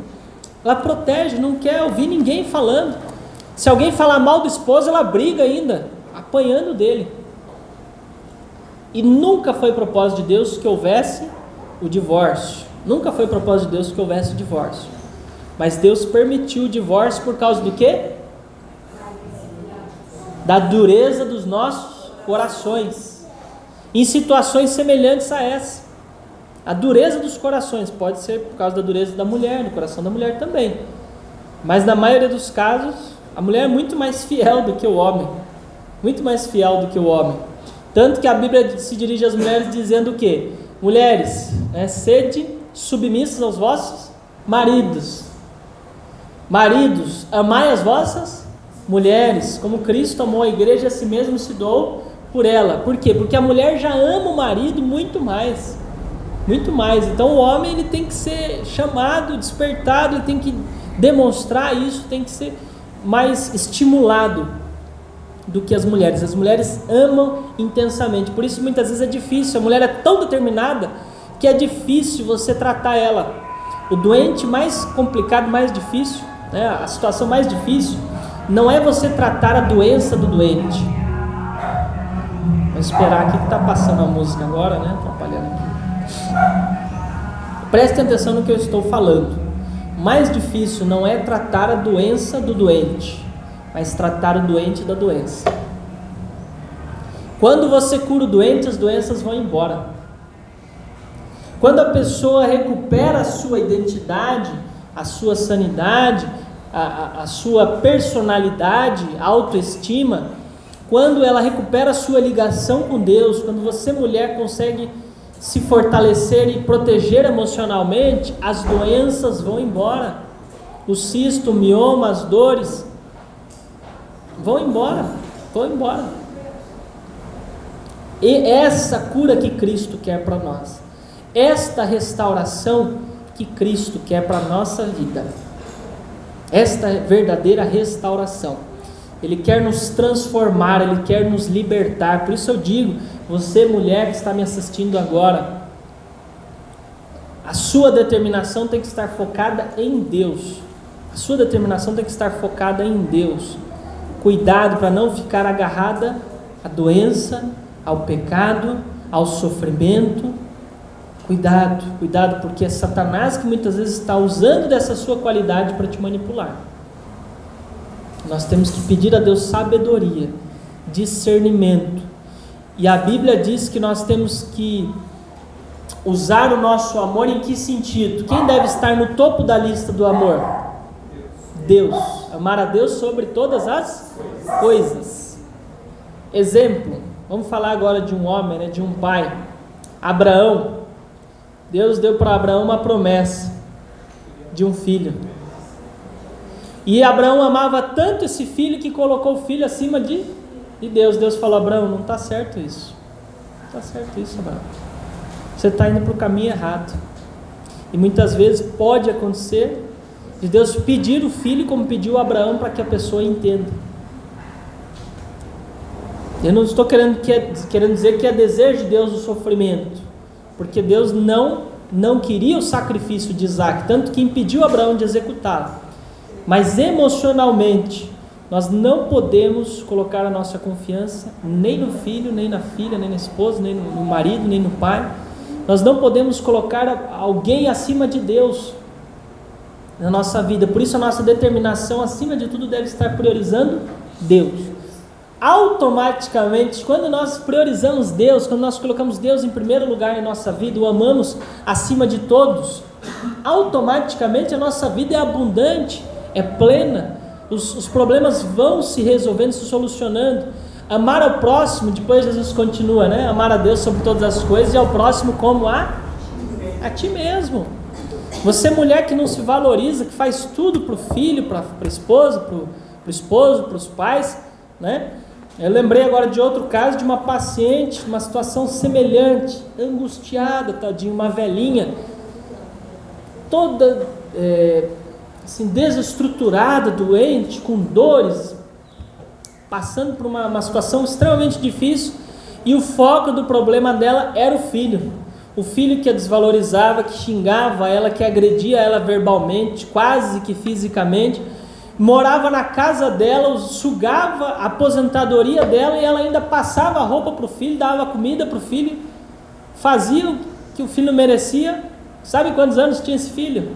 Ela protege, não quer ouvir ninguém falando. Se alguém falar mal do esposo, ela briga ainda, apanhando dele. E nunca foi propósito de Deus que houvesse o divórcio. Nunca foi propósito de Deus que houvesse divórcio. Mas Deus permitiu o divórcio por causa do quê? Da dureza dos nossos corações. Em situações semelhantes a essa. A dureza dos corações pode ser por causa da dureza da mulher, do coração da mulher também. Mas na maioria dos casos, a mulher é muito mais fiel do que o homem. Muito mais fiel do que o homem. Tanto que a Bíblia se dirige às mulheres dizendo o quê? Mulheres, sede submissas aos vossos maridos. Maridos, amai as vossas mulheres, como Cristo amou a igreja e a si mesmo se doou por ela. Por quê? Porque a mulher já ama o marido muito mais. Muito mais. Então o homem ele tem que ser chamado, despertado, ele tem que demonstrar isso, tem que ser mais estimulado do que as mulheres. As mulheres amam intensamente, por isso muitas vezes é difícil. A mulher é tão determinada que é difícil você tratar ela. O doente mais complicado, mais difícil, a situação mais difícil não é você tratar a doença do doente. Vou esperar aqui que está passando a música agora, atrapalhando aqui. Prestem atenção no que eu estou falando. O mais difícil não é tratar a doença do doente, mas tratar o doente da doença. Quando você cura o doente, as doenças vão embora. Quando a pessoa recupera a sua identidade, a sua sanidade, a sua personalidade, a autoestima, quando ela recupera a sua ligação com Deus, quando você, mulher, consegue se fortalecer e proteger emocionalmente, as doenças vão embora. O cisto, o mioma, as dores vão embora. E essa cura que Cristo quer para nós, esta restauração que Cristo quer para a nossa vida, esta verdadeira restauração, Ele quer nos transformar, Ele quer nos libertar. Por isso eu digo, você, mulher que está me assistindo agora, a sua determinação tem que estar focada em Deus. A sua determinação tem que estar focada em Deus. Cuidado para não ficar agarrada à doença, ao pecado, ao sofrimento. Cuidado, porque é Satanás que muitas vezes está usando dessa sua qualidade para te manipular. Nós temos que pedir a Deus sabedoria, discernimento. E a Bíblia diz que nós temos que usar o nosso amor em que sentido? Quem deve estar no topo da lista do amor? Deus. Amar a Deus sobre todas as coisas. Exemplo, vamos falar agora de um homem, de um pai. Abraão. Deus deu para Abraão uma promessa de um filho. E Abraão amava tanto esse filho que colocou o filho acima de Deus. Deus falou: Abraão, não está certo isso. Não está certo isso, Abraão. Você está indo para o caminho errado. E muitas vezes pode acontecer de Deus pedir o filho como pediu Abraão, para que a pessoa entenda. Eu não estou querendo dizer que é desejo de Deus o sofrimento, porque Deus não queria o sacrifício de Isaac, tanto que impediu Abraão de executá-lo. Mas emocionalmente, nós não podemos colocar a nossa confiança nem no filho, nem na filha, nem na esposa, nem no marido, nem no pai. Nós não podemos colocar alguém acima de Deus na nossa vida. Por isso a nossa determinação, acima de tudo, deve estar priorizando Deus. Automaticamente, quando nós priorizamos Deus, quando nós colocamos Deus em primeiro lugar em nossa vida, o amamos acima de todos, automaticamente a nossa vida é abundante, é plena, os problemas vão se resolvendo, se solucionando. Amar ao próximo, depois Jesus continua, amar a Deus sobre todas as coisas e ao próximo como a ti mesmo. Você, mulher que não se valoriza, que faz tudo para o filho, para a esposa, para o esposo, para os pais, Eu lembrei agora de outro caso de uma paciente, uma situação semelhante, angustiada, tadinha, uma velhinha, toda desestruturada, doente, com dores, passando por uma situação extremamente difícil, e o foco do problema dela era o filho que a desvalorizava, que xingava ela, que agredia ela verbalmente, quase que fisicamente, morava na casa dela, sugava a aposentadoria dela, e ela ainda passava a roupa para o filho, dava comida para o filho, fazia o que o filho merecia, Sabe quantos anos tinha esse filho?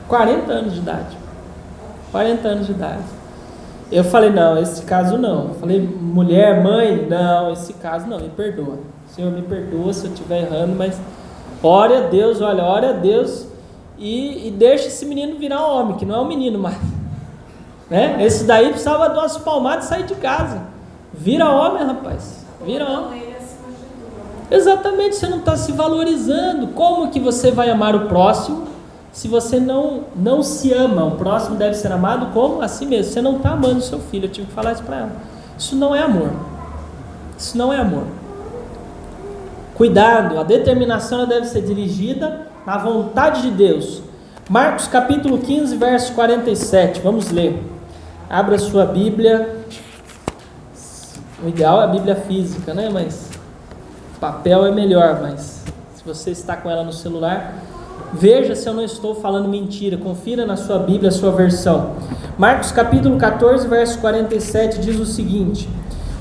40 anos de idade. 40 anos de idade. Eu falei, não, esse caso não. Eu falei, mulher, mãe, não, esse caso não, me perdoa. Senhor, me perdoa se eu estiver errando, mas ore a Deus, olha, ore a Deus e deixa esse menino virar um homem, que não é um menino mais. Né? Esse daí precisava de umas palmadas e sair de casa. Vira homem, rapaz. Vira homem. Exatamente, você não está se valorizando. Como que você vai amar o próximo se você não se ama? O próximo deve ser amado como a si mesmo. Você não está amando o seu filho. Eu tive que falar isso para ela. Isso não é amor. Isso não é amor. Cuidado, a determinação ela deve ser dirigida na vontade de Deus. Marcos capítulo 15, verso 47. Vamos ler. Abra sua Bíblia. O ideal é a Bíblia física, né? Mas papel é melhor. Mas se você está com ela no celular, veja se eu não estou falando mentira. Confira na sua Bíblia a sua versão. Marcos capítulo 14, verso 47 diz o seguinte: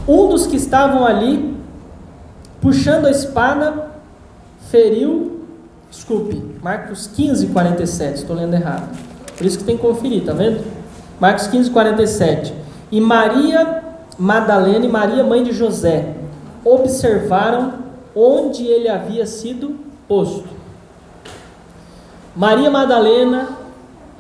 um dos que estavam ali, puxando a espada, Marcos 15, 47, estou lendo errado. Por isso que tem que conferir, tá vendo? Marcos 15, 47. E Maria Madalena e Maria, mãe de José, observaram onde ele havia sido posto. Maria Madalena,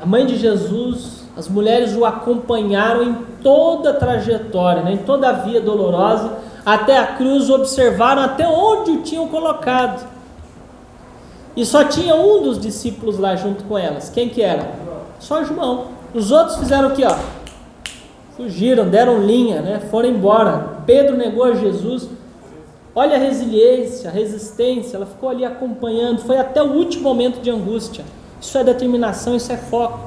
a mãe de Jesus, as mulheres o acompanharam em toda a trajetória, né? Em toda a via dolorosa, até a cruz, observaram até onde o tinham colocado. E só tinha um dos discípulos lá junto com elas. Quem que era? Só João. Os outros fizeram o quê? Fugiram, deram linha, né? Foram embora. Pedro negou a Jesus. Olha a resiliência, a resistência. Ela ficou ali acompanhando. Foi até o último momento de angústia. Isso é determinação, isso é foco.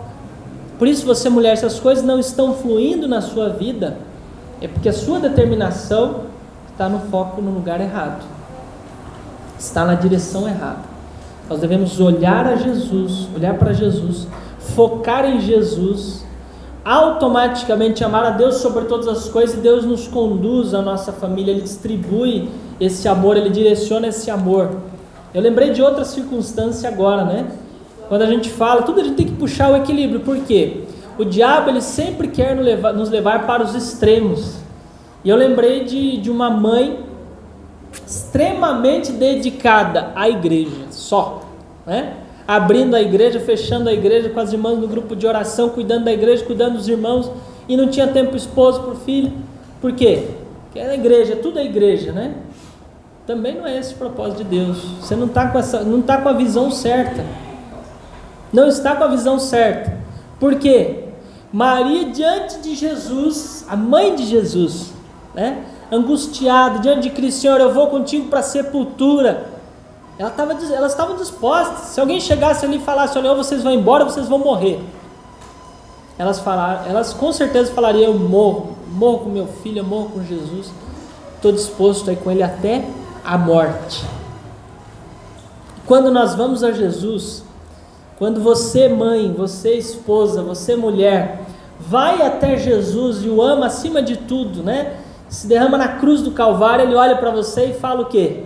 Por isso você, mulher, se as coisas não estão fluindo na sua vida, é porque a sua determinação está no foco no lugar errado. Está na direção errada. Nós devemos olhar a Jesus, olhar para Jesus, focar em Jesus, automaticamente amar a Deus sobre todas as coisas, e Deus nos conduz à nossa família, Ele distribui esse amor, Ele direciona esse amor. Eu lembrei de outra circunstância agora, né? Quando a gente fala, tudo a gente tem que puxar o equilíbrio. Por quê? O diabo, ele sempre quer nos levar para os extremos. E eu lembrei de uma mãe extremamente dedicada à igreja, só, né? Abrindo a igreja, fechando a igreja, com as irmãs no grupo de oração, cuidando da igreja, cuidando dos irmãos, e não tinha tempo para o esposo, para o filho. Por quê? Porque era a igreja, tudo é igreja, né? Também não é esse o propósito de Deus. Você não está com a visão certa. Não está com a visão certa. Por quê? Maria, diante de Jesus, a mãe de Jesus, né? Angustiada, diante de Cristo: Senhor, eu vou contigo para a sepultura. Elas estavam dispostas. Se alguém chegasse ali e falasse: olha, ou vocês vão embora, ou vocês vão morrer. Elas com certeza falariam: eu morro com meu filho, eu morro com Jesus. Estou disposto a ir com ele até a morte. Quando nós vamos a Jesus, quando você, mãe, você, esposa, você, mulher, vai até Jesus e o ama acima de tudo, né? Se derrama na cruz do Calvário, Ele olha para você e fala o quê?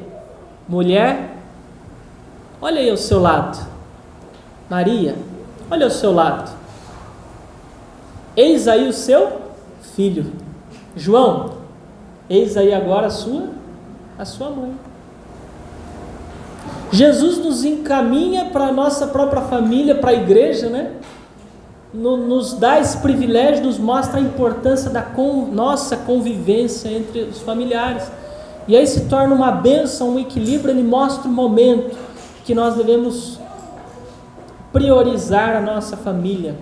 Mulher, olha aí ao seu lado. Maria, olha ao seu lado. Eis aí o seu filho. João, eis aí agora a sua mãe. Jesus nos encaminha para a nossa própria família, para a igreja, né? Nos dá esse privilégio, nos mostra a importância da nossa convivência entre os familiares. E aí se torna uma bênção, um equilíbrio. Ele mostra o momento que nós devemos priorizar a nossa família.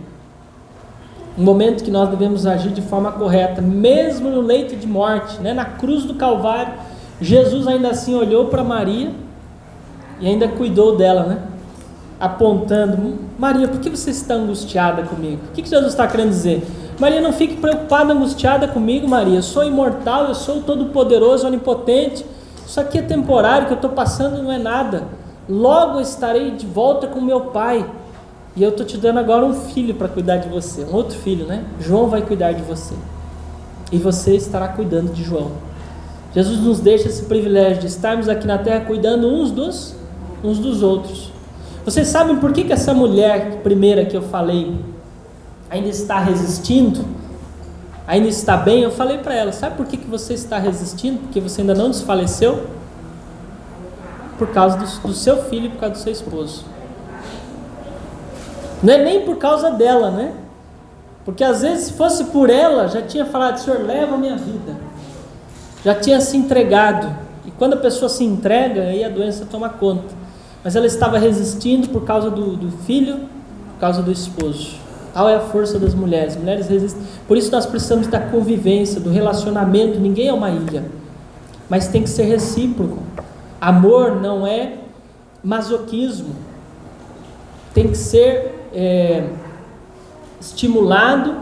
Um momento que nós devemos agir de forma correta, mesmo no leito de morte, né? Na cruz do Calvário, Jesus ainda assim olhou para Maria e ainda cuidou dela, né? Apontando: Maria, por que você está angustiada comigo? O que Jesus está querendo dizer? Maria, não fique preocupada, angustiada comigo, Maria. Eu sou imortal, eu sou todo-poderoso, onipotente. Isso aqui é temporário, o que eu estou passando não é nada. Logo eu estarei de volta com meu pai. E eu estou te dando agora um filho para cuidar de você. Um outro filho, né? João vai cuidar de você. E você estará cuidando de João. Jesus nos deixa esse privilégio de estarmos aqui na terra cuidando uns dos uns dos outros. Vocês sabem por que essa mulher primeira que eu falei ainda está resistindo? Ainda está bem? Eu falei para ela, sabe por que você está resistindo? Porque você ainda não desfaleceu? Por causa do seu filho e por causa do seu esposo. Não é nem por causa dela, né? Porque às vezes se fosse por ela, já tinha falado, Senhor, leva a minha vida. Já tinha se entregado. E quando a pessoa se entrega, aí a doença toma conta. Mas ela estava resistindo por causa do filho, por causa do esposo. Tal é a força das mulheres. Mulheres resistem. Por isso nós precisamos da convivência, do relacionamento. Ninguém é uma ilha. Mas tem que ser recíproco. Amor não é masoquismo. Tem que ser estimulado,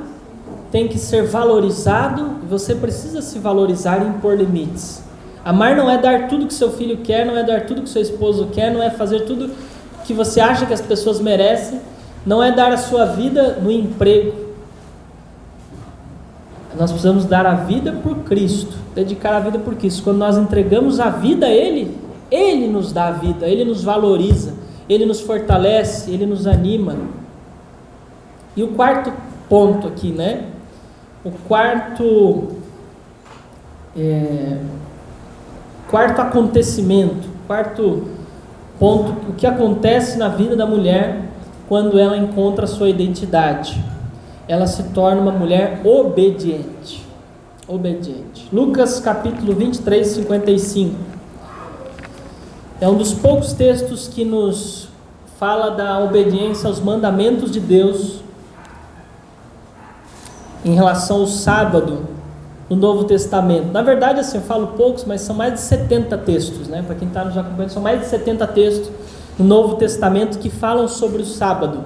tem que ser valorizado. Você precisa se valorizar e impor limites. Amar não é dar tudo que seu filho quer, não é dar tudo que seu esposo quer, não é fazer tudo que você acha que as pessoas merecem, não é dar a sua vida no emprego. Nós precisamos dar a vida por Cristo, dedicar a vida por Cristo. Quando nós entregamos a vida a Ele, Ele nos dá a vida, Ele nos valoriza, Ele nos fortalece, Ele nos anima. E o quarto ponto aqui, né? O quarto acontecimento, quarto ponto, o que acontece na vida da mulher quando ela encontra a sua identidade. Ela se torna uma mulher obediente. Obediente. Lucas capítulo 23, 55. É um dos poucos textos que nos fala da obediência aos mandamentos de Deus em relação ao sábado no Novo Testamento. Na verdade, assim, eu falo poucos, mas são mais de 70 textos, né? Para quem está nos acompanhando, são mais de 70 textos no Novo Testamento que falam sobre o sábado.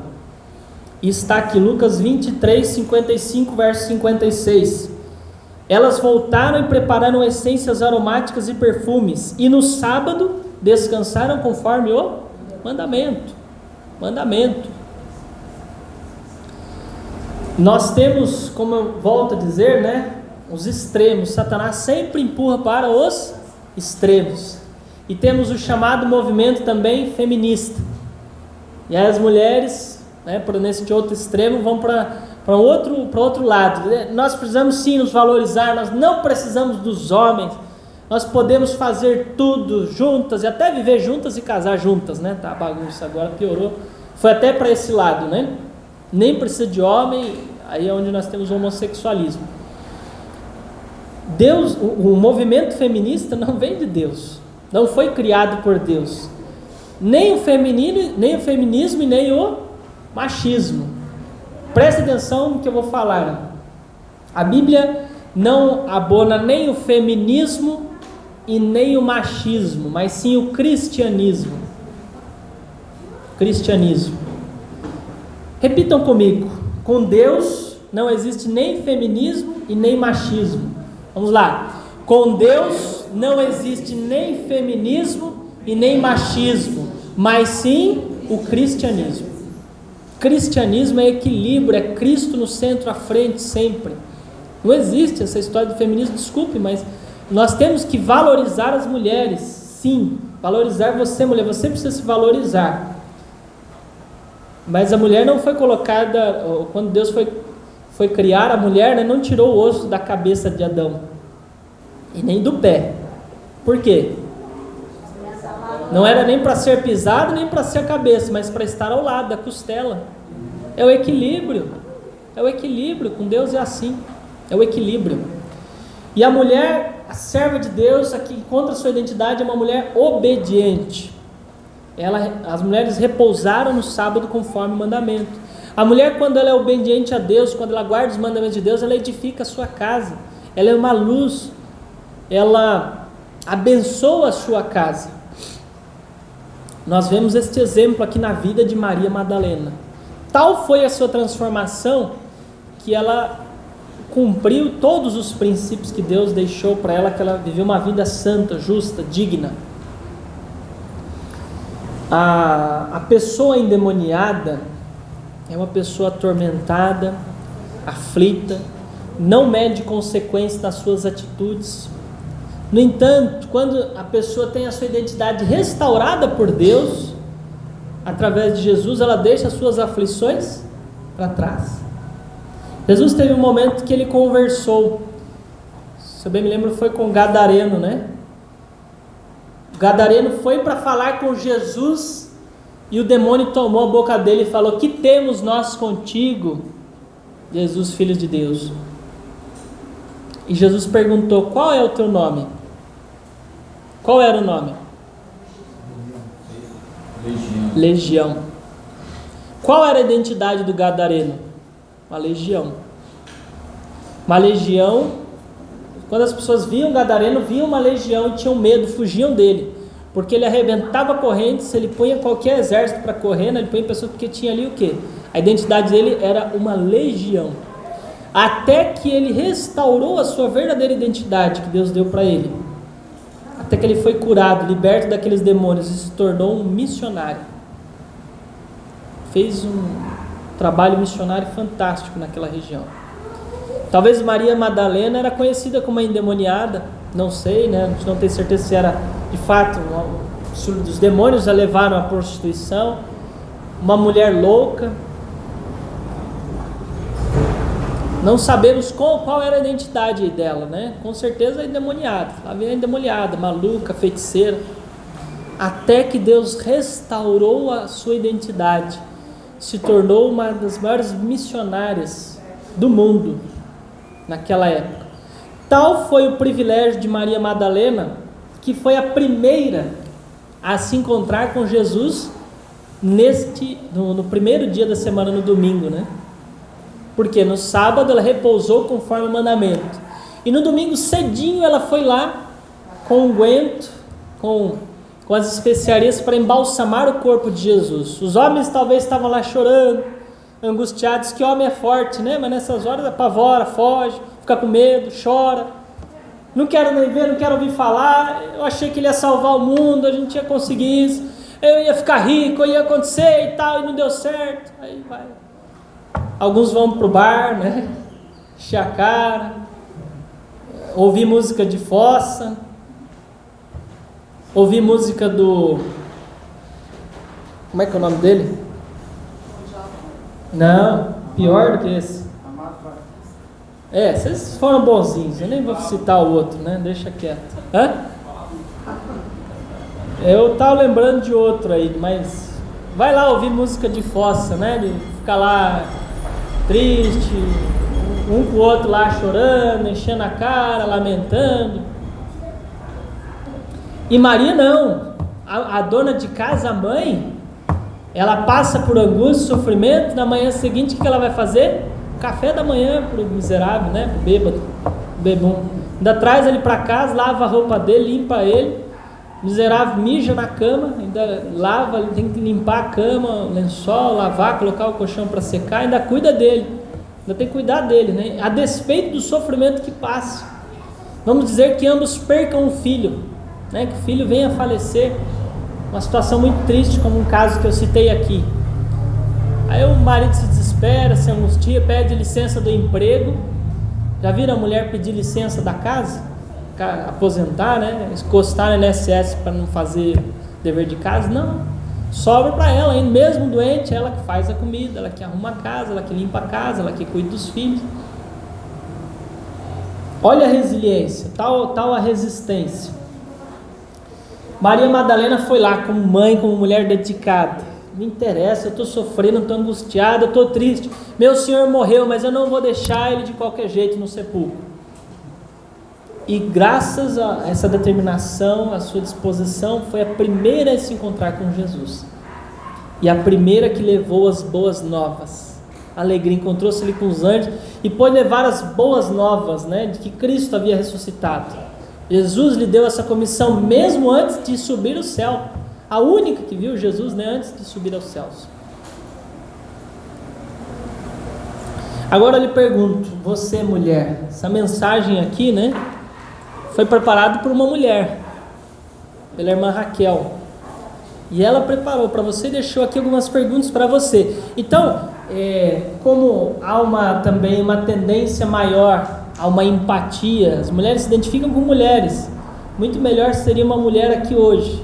E está aqui, Lucas 23, 55, verso 56. Elas voltaram e prepararam essências aromáticas e perfumes, e no sábado descansaram conforme o mandamento. Mandamento. Nós temos, como eu volto a dizer, né, os extremos. Satanás sempre empurra para os extremos. E temos o chamado movimento também feminista. E aí as mulheres, né, nesse outro extremo, vão para outro lado. Nós precisamos sim nos valorizar, nós não precisamos dos homens. Nós podemos fazer tudo juntas e até viver juntas e casar juntas, né? Tá, a bagunça agora piorou. Foi até para esse lado, né? Nem precisa de homem, aí é onde nós temos o homossexualismo. Deus, o movimento feminista não vem de Deus, não foi criado por Deus. Nem o feminismo e nem o machismo. Preste atenção no que eu vou falar. A Bíblia não abona nem o feminismo e nem o machismo, mas sim o cristianismo. Cristianismo. Repitam comigo. Com Deus não existe nem feminismo e nem machismo. Vamos lá. Com Deus não existe nem feminismo e nem machismo, mas sim o cristianismo. Cristianismo é equilíbrio, é Cristo no centro, à frente sempre. Não existe essa história do feminismo, desculpe, mas nós temos que valorizar as mulheres, sim, valorizar você, mulher, você precisa se valorizar. Mas a mulher não foi colocada, quando Deus foi criar a mulher, né, não tirou o osso da cabeça de Adão, e nem do pé. Por quê? Não era nem para ser pisado, nem para ser a cabeça, mas para estar ao lado da costela. É o equilíbrio. É o equilíbrio. Com Deus é assim. É o equilíbrio. E a mulher, a serva de Deus, a que encontra sua identidade, é uma mulher obediente. As mulheres repousaram no sábado conforme o mandamento. A mulher, quando ela é obediente a Deus, quando ela guarda os mandamentos de Deus, ela edifica a sua casa. Ela é uma luz. Ela abençoa a sua casa. Nós vemos este exemplo aqui na vida de Maria Madalena. Tal foi a sua transformação que ela cumpriu todos os princípios que Deus deixou para ela, que ela viveu uma vida santa, justa, digna. A pessoa endemoniada é uma pessoa atormentada, aflita, não mede consequências das suas atitudes, No entanto, quando a pessoa tem a sua identidade restaurada por Deus, através de Jesus, ela deixa as suas aflições para trás. Jesus teve um momento que ele conversou, se eu bem me lembro, foi com o Gadareno, né? O Gadareno foi para falar com Jesus e o demônio tomou a boca dele e falou: que temos nós contigo, Jesus, Filho de Deus? E Jesus perguntou: qual é o teu nome? Qual era o nome? Legião. Qual era a identidade do Gadareno? Uma legião. Uma legião. Quando as pessoas viam o Gadareno, viam uma legião e tinham medo, fugiam dele, porque ele arrebentava correntes. Ele punha qualquer exército para correr, né? Ele punha pessoas porque tinha ali o quê? A identidade dele era uma legião. Até que ele restaurou a sua verdadeira identidade que Deus deu para ele. Até que ele foi curado, liberto daqueles demônios e se tornou um missionário. Fez um trabalho missionário fantástico naquela região. Talvez Maria Madalena era conhecida como uma endemoniada, não sei, né? A gente não tem certeza se era de fato, os demônios a levaram à prostituição, uma mulher louca. Não sabemos qual era a identidade dela, né? Com certeza endemoniada. Ela veio endemoniada, maluca, feiticeira. Até que Deus restaurou a sua identidade. Se tornou uma das maiores missionárias do mundo naquela época. Tal foi o privilégio de Maria Madalena, que foi a primeira a se encontrar com Jesus no primeiro dia da semana, no domingo, né? Porque no sábado ela repousou conforme o mandamento. E no domingo cedinho ela foi lá com unguento, com as especiarias para embalsamar o corpo de Jesus. Os homens talvez estavam lá chorando, angustiados, que homem é forte, né? Mas nessas horas apavora, foge, fica com medo, chora. Não quero nem ver, não quero ouvir falar. Eu achei que ele ia salvar o mundo, a gente ia conseguir isso. Eu ia ficar rico, ia acontecer e tal, e não deu certo. Aí vai. Alguns vão pro bar, né? Encher a cara, ouvir música de fossa, ouvir música do... Como é que é o nome dele? Não, pior do que esse. Vocês foram bonzinhos, eu nem vou citar o outro, né? Deixa quieto. Hã? Eu tava lembrando de outro aí, mas vai lá ouvir música de fossa, né? De ficar lá triste, um com o outro lá chorando, enchendo a cara, lamentando. E Maria não, a dona de casa, a mãe, ela passa por angústia, sofrimento. Na manhã seguinte, o que ela vai fazer? Café da manhã pro miserável, né? Pro bêbado, bebum. Ainda traz ele para casa, lava a roupa dele, limpa ele. Miserável mija na cama, ainda lava, tem que limpar a cama, o lençol, lavar, colocar o colchão para secar, ainda cuida dele, ainda tem que cuidar dele, né? A despeito do sofrimento que passa. Vamos dizer que ambos percam um filho, né? Que o filho venha a falecer, uma situação muito triste, como um caso que eu citei aqui. Aí o marido se desespera, se angustia, pede licença do emprego. Já viram a mulher pedir licença da casa? Aposentar, né? Encostar no INSS para não fazer dever de casa? Não, sobra para ela, hein? Mesmo doente, ela que faz a comida, ela que arruma a casa, ela que limpa a casa, ela que cuida dos filhos. Olha a resiliência, tal a resistência. Maria Madalena foi lá como mãe, como mulher dedicada. Me interessa, eu estou sofrendo, estou angustiada, eu estou triste. Meu Senhor morreu, mas eu não vou deixar ele de qualquer jeito no sepulcro. E graças a essa determinação, a sua disposição, foi a primeira a se encontrar com Jesus. E a primeira que levou as boas novas. A alegria, encontrou-se ali com os anjos e pôde levar as boas novas, né, de que Cristo havia ressuscitado. Jesus lhe deu essa comissão mesmo antes de subir ao céu. A única que viu Jesus, né, antes de subir aos céus. Agora eu lhe pergunto, você mulher, essa mensagem aqui, né, foi preparado por uma mulher, pela irmã Raquel, e ela preparou para você e deixou aqui algumas perguntas para você. Então, como há também uma tendência maior, há uma empatia, as mulheres se identificam com mulheres, Muito melhor seria uma mulher aqui hoje,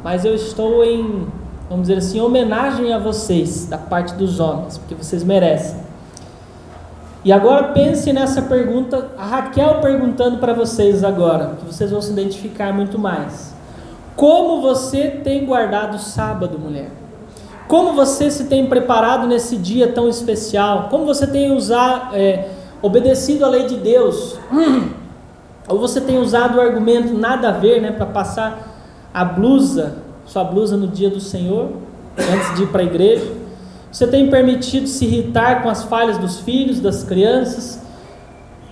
mas eu estou em, vamos dizer assim, homenagem a vocês, da parte dos homens, porque vocês merecem. E agora pense nessa pergunta, a Raquel perguntando para vocês agora, que vocês vão se identificar muito mais. Como você tem guardado o sábado, mulher? Como você se tem preparado nesse dia tão especial? Como você tem obedecido a lei de Deus? Ou você tem usado o argumento nada a ver, para passar sua blusa no dia do Senhor, antes de ir para a igreja? Você tem permitido se irritar com as falhas dos filhos, das crianças?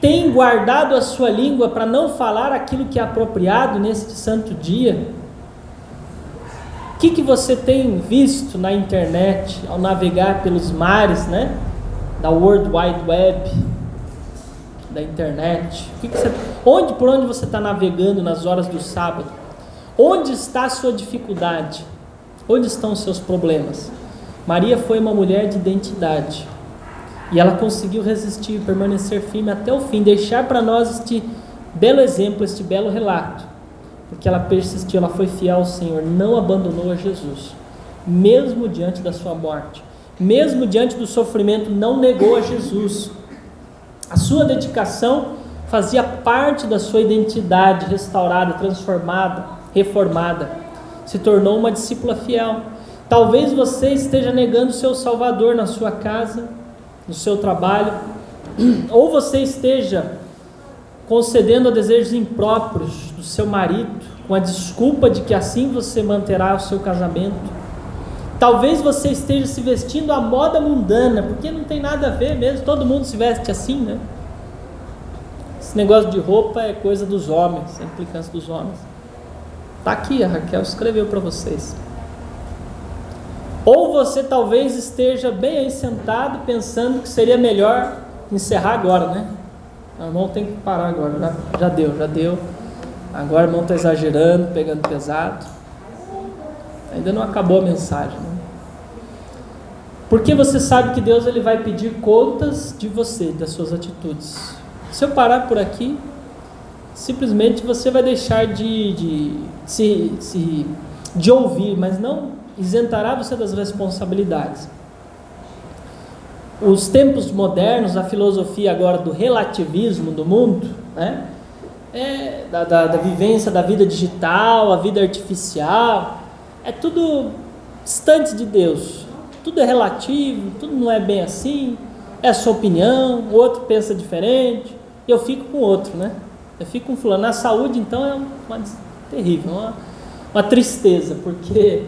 Tem guardado a sua língua para não falar aquilo que é apropriado neste santo dia? O que você tem visto na internet, ao navegar pelos mares, da World Wide Web, da internet? Por onde você está navegando nas horas do sábado? Onde está a sua dificuldade? Onde estão os seus problemas? Maria foi uma mulher de identidade, e ela conseguiu resistir, permanecer firme até o fim, deixar para nós este belo exemplo, este belo relato, porque ela persistiu, ela foi fiel ao Senhor, não abandonou a Jesus, mesmo diante da sua morte, mesmo diante do sofrimento, não negou a Jesus. A sua dedicação fazia parte da sua identidade restaurada, transformada, reformada, se tornou uma discípula fiel. Talvez você esteja negando o seu Salvador na sua casa, no seu trabalho, ou você esteja concedendo a desejos impróprios do seu marido, com a desculpa de que assim você manterá o seu casamento. Talvez você esteja se vestindo à moda mundana, porque não tem nada a ver mesmo, todo mundo se veste assim, Esse negócio de roupa é coisa dos homens, é implicância dos homens. Está aqui, a Raquel escreveu para vocês. Ou você talvez esteja bem aí sentado, pensando que seria melhor encerrar agora, O irmão tem que parar agora, já deu. Agora o irmão está exagerando, pegando pesado. Ainda não acabou a mensagem, Porque você sabe que Deus ele vai pedir contas de você, das suas atitudes. Se eu parar por aqui, simplesmente você vai deixar de ouvir, mas não isentará você das responsabilidades. Os tempos modernos, a filosofia agora do relativismo do mundo, da vivência da vida digital, a vida artificial, é tudo distante de Deus, tudo é relativo, tudo não é bem assim, é a sua opinião, o outro pensa diferente, e eu fico com o outro, eu fico com fulano. Na saúde, então, é terrível, uma tristeza, porque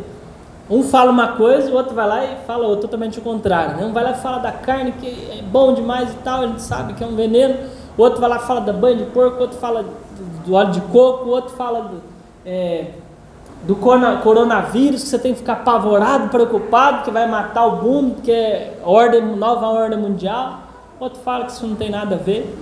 um fala uma coisa, o outro vai lá e fala totalmente o contrário, Um vai lá e fala da carne, que é bom demais e tal, a gente sabe que é um veneno. O outro vai lá e fala da banha de porco, o outro fala do óleo de coco, o outro fala do coronavírus, que você tem que ficar apavorado, preocupado, que vai matar o mundo, que é nova ordem mundial. O outro fala que isso não tem nada a ver.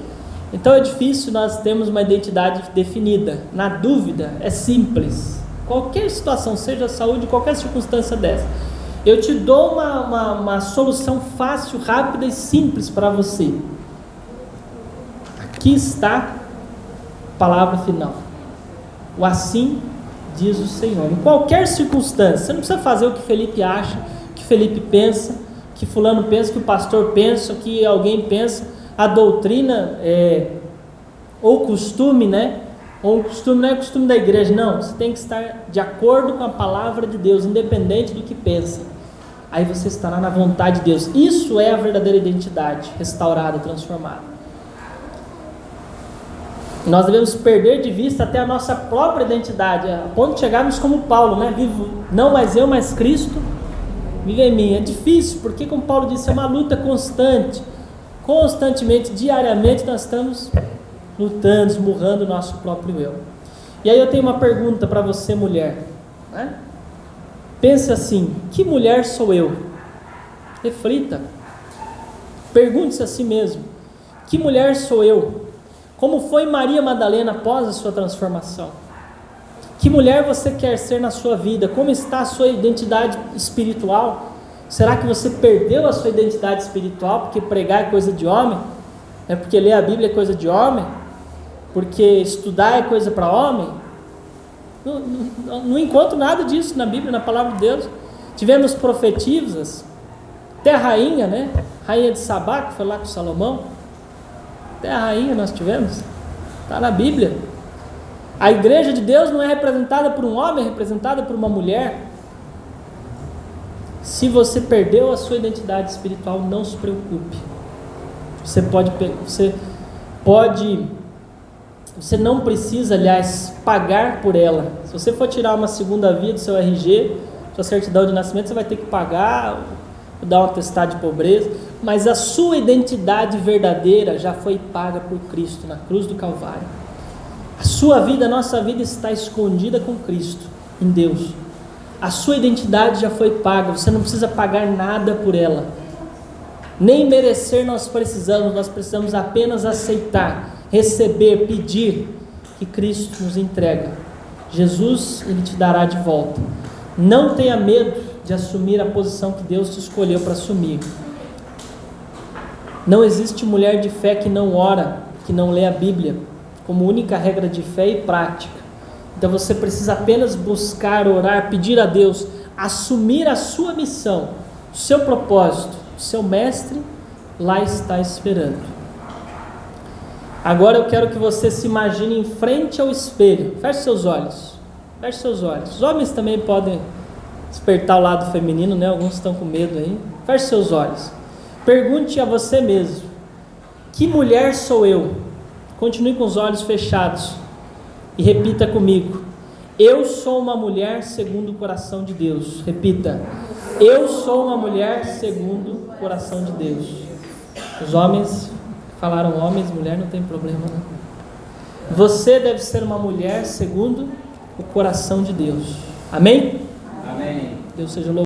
Então é difícil nós termos uma identidade definida. Na dúvida, é simples. Qualquer situação, seja a saúde, qualquer circunstância dessa, eu te dou uma solução fácil, rápida e simples para você. Aqui está a palavra final. O assim diz o Senhor. Em qualquer circunstância, você não precisa fazer o que Felipe acha, o que Felipe pensa, o que fulano pensa, o que o pastor pensa, o que alguém pensa. A doutrina ou costume, ou costume não é costume da igreja, não. Você tem que estar de acordo com a palavra de Deus, independente do que pensa. Aí você estará na vontade de Deus. Isso é a verdadeira identidade, restaurada, transformada. Nós devemos perder de vista até a nossa própria identidade, a ponto de chegarmos como Paulo, Vivo não mais eu, mas Cristo vive em mim. É difícil, porque como Paulo disse, é uma luta constante. Constantemente, diariamente, nós estamos lutando, esmurrando o nosso próprio eu. E aí eu tenho uma pergunta para você, mulher. Pense assim: que mulher sou eu? Reflita. Pergunte-se a si mesmo: que mulher sou eu? Como foi Maria Madalena após a sua transformação? Que mulher você quer ser na sua vida? Como está a sua identidade espiritual? Será que você perdeu a sua identidade espiritual porque pregar é coisa de homem? É porque ler a Bíblia é coisa de homem? Porque estudar é coisa para homem? Não encontro nada disso na Bíblia, na palavra de Deus. Tivemos profetisas, até a rainha, né? Rainha de Sabá, que foi lá com Salomão. Até a rainha nós tivemos. Está na Bíblia. A igreja de Deus não é representada por um homem, é representada por uma mulher. Se você perdeu a sua identidade espiritual, não se preocupe. Você não precisa, aliás, pagar por ela. Se você for tirar uma segunda via do seu RG, sua certidão de nascimento, você vai ter que pagar, dar um atestado de pobreza. Mas a sua identidade verdadeira já foi paga por Cristo na cruz do Calvário. A sua vida, a nossa vida está escondida com Cristo, em Deus. A sua identidade já foi paga, você não precisa pagar nada por ela. Nem merecer nós precisamos apenas aceitar, receber, pedir que Cristo nos entrega. Jesus, Ele te dará de volta. Não tenha medo de assumir a posição que Deus te escolheu para assumir. Não existe mulher de fé que não ora, que não lê a Bíblia, como única regra de fé e prática. Então você precisa apenas buscar, orar, pedir a Deus, assumir a sua missão, o seu propósito. O seu mestre lá está esperando. Agora eu quero que você se imagine em frente ao espelho. Feche seus olhos. Feche seus olhos. Os homens também podem despertar o lado feminino, né? Alguns estão com medo aí. Feche seus olhos. Pergunte a você mesmo: que mulher sou eu? Continue com os olhos fechados e repita comigo: eu sou uma mulher segundo o coração de Deus. Repita: eu sou uma mulher segundo o coração de Deus. Os homens falaram homens, mulher, não tem problema, né? Você deve ser uma mulher segundo o coração de Deus. Amém? Amém. Deus seja louvado.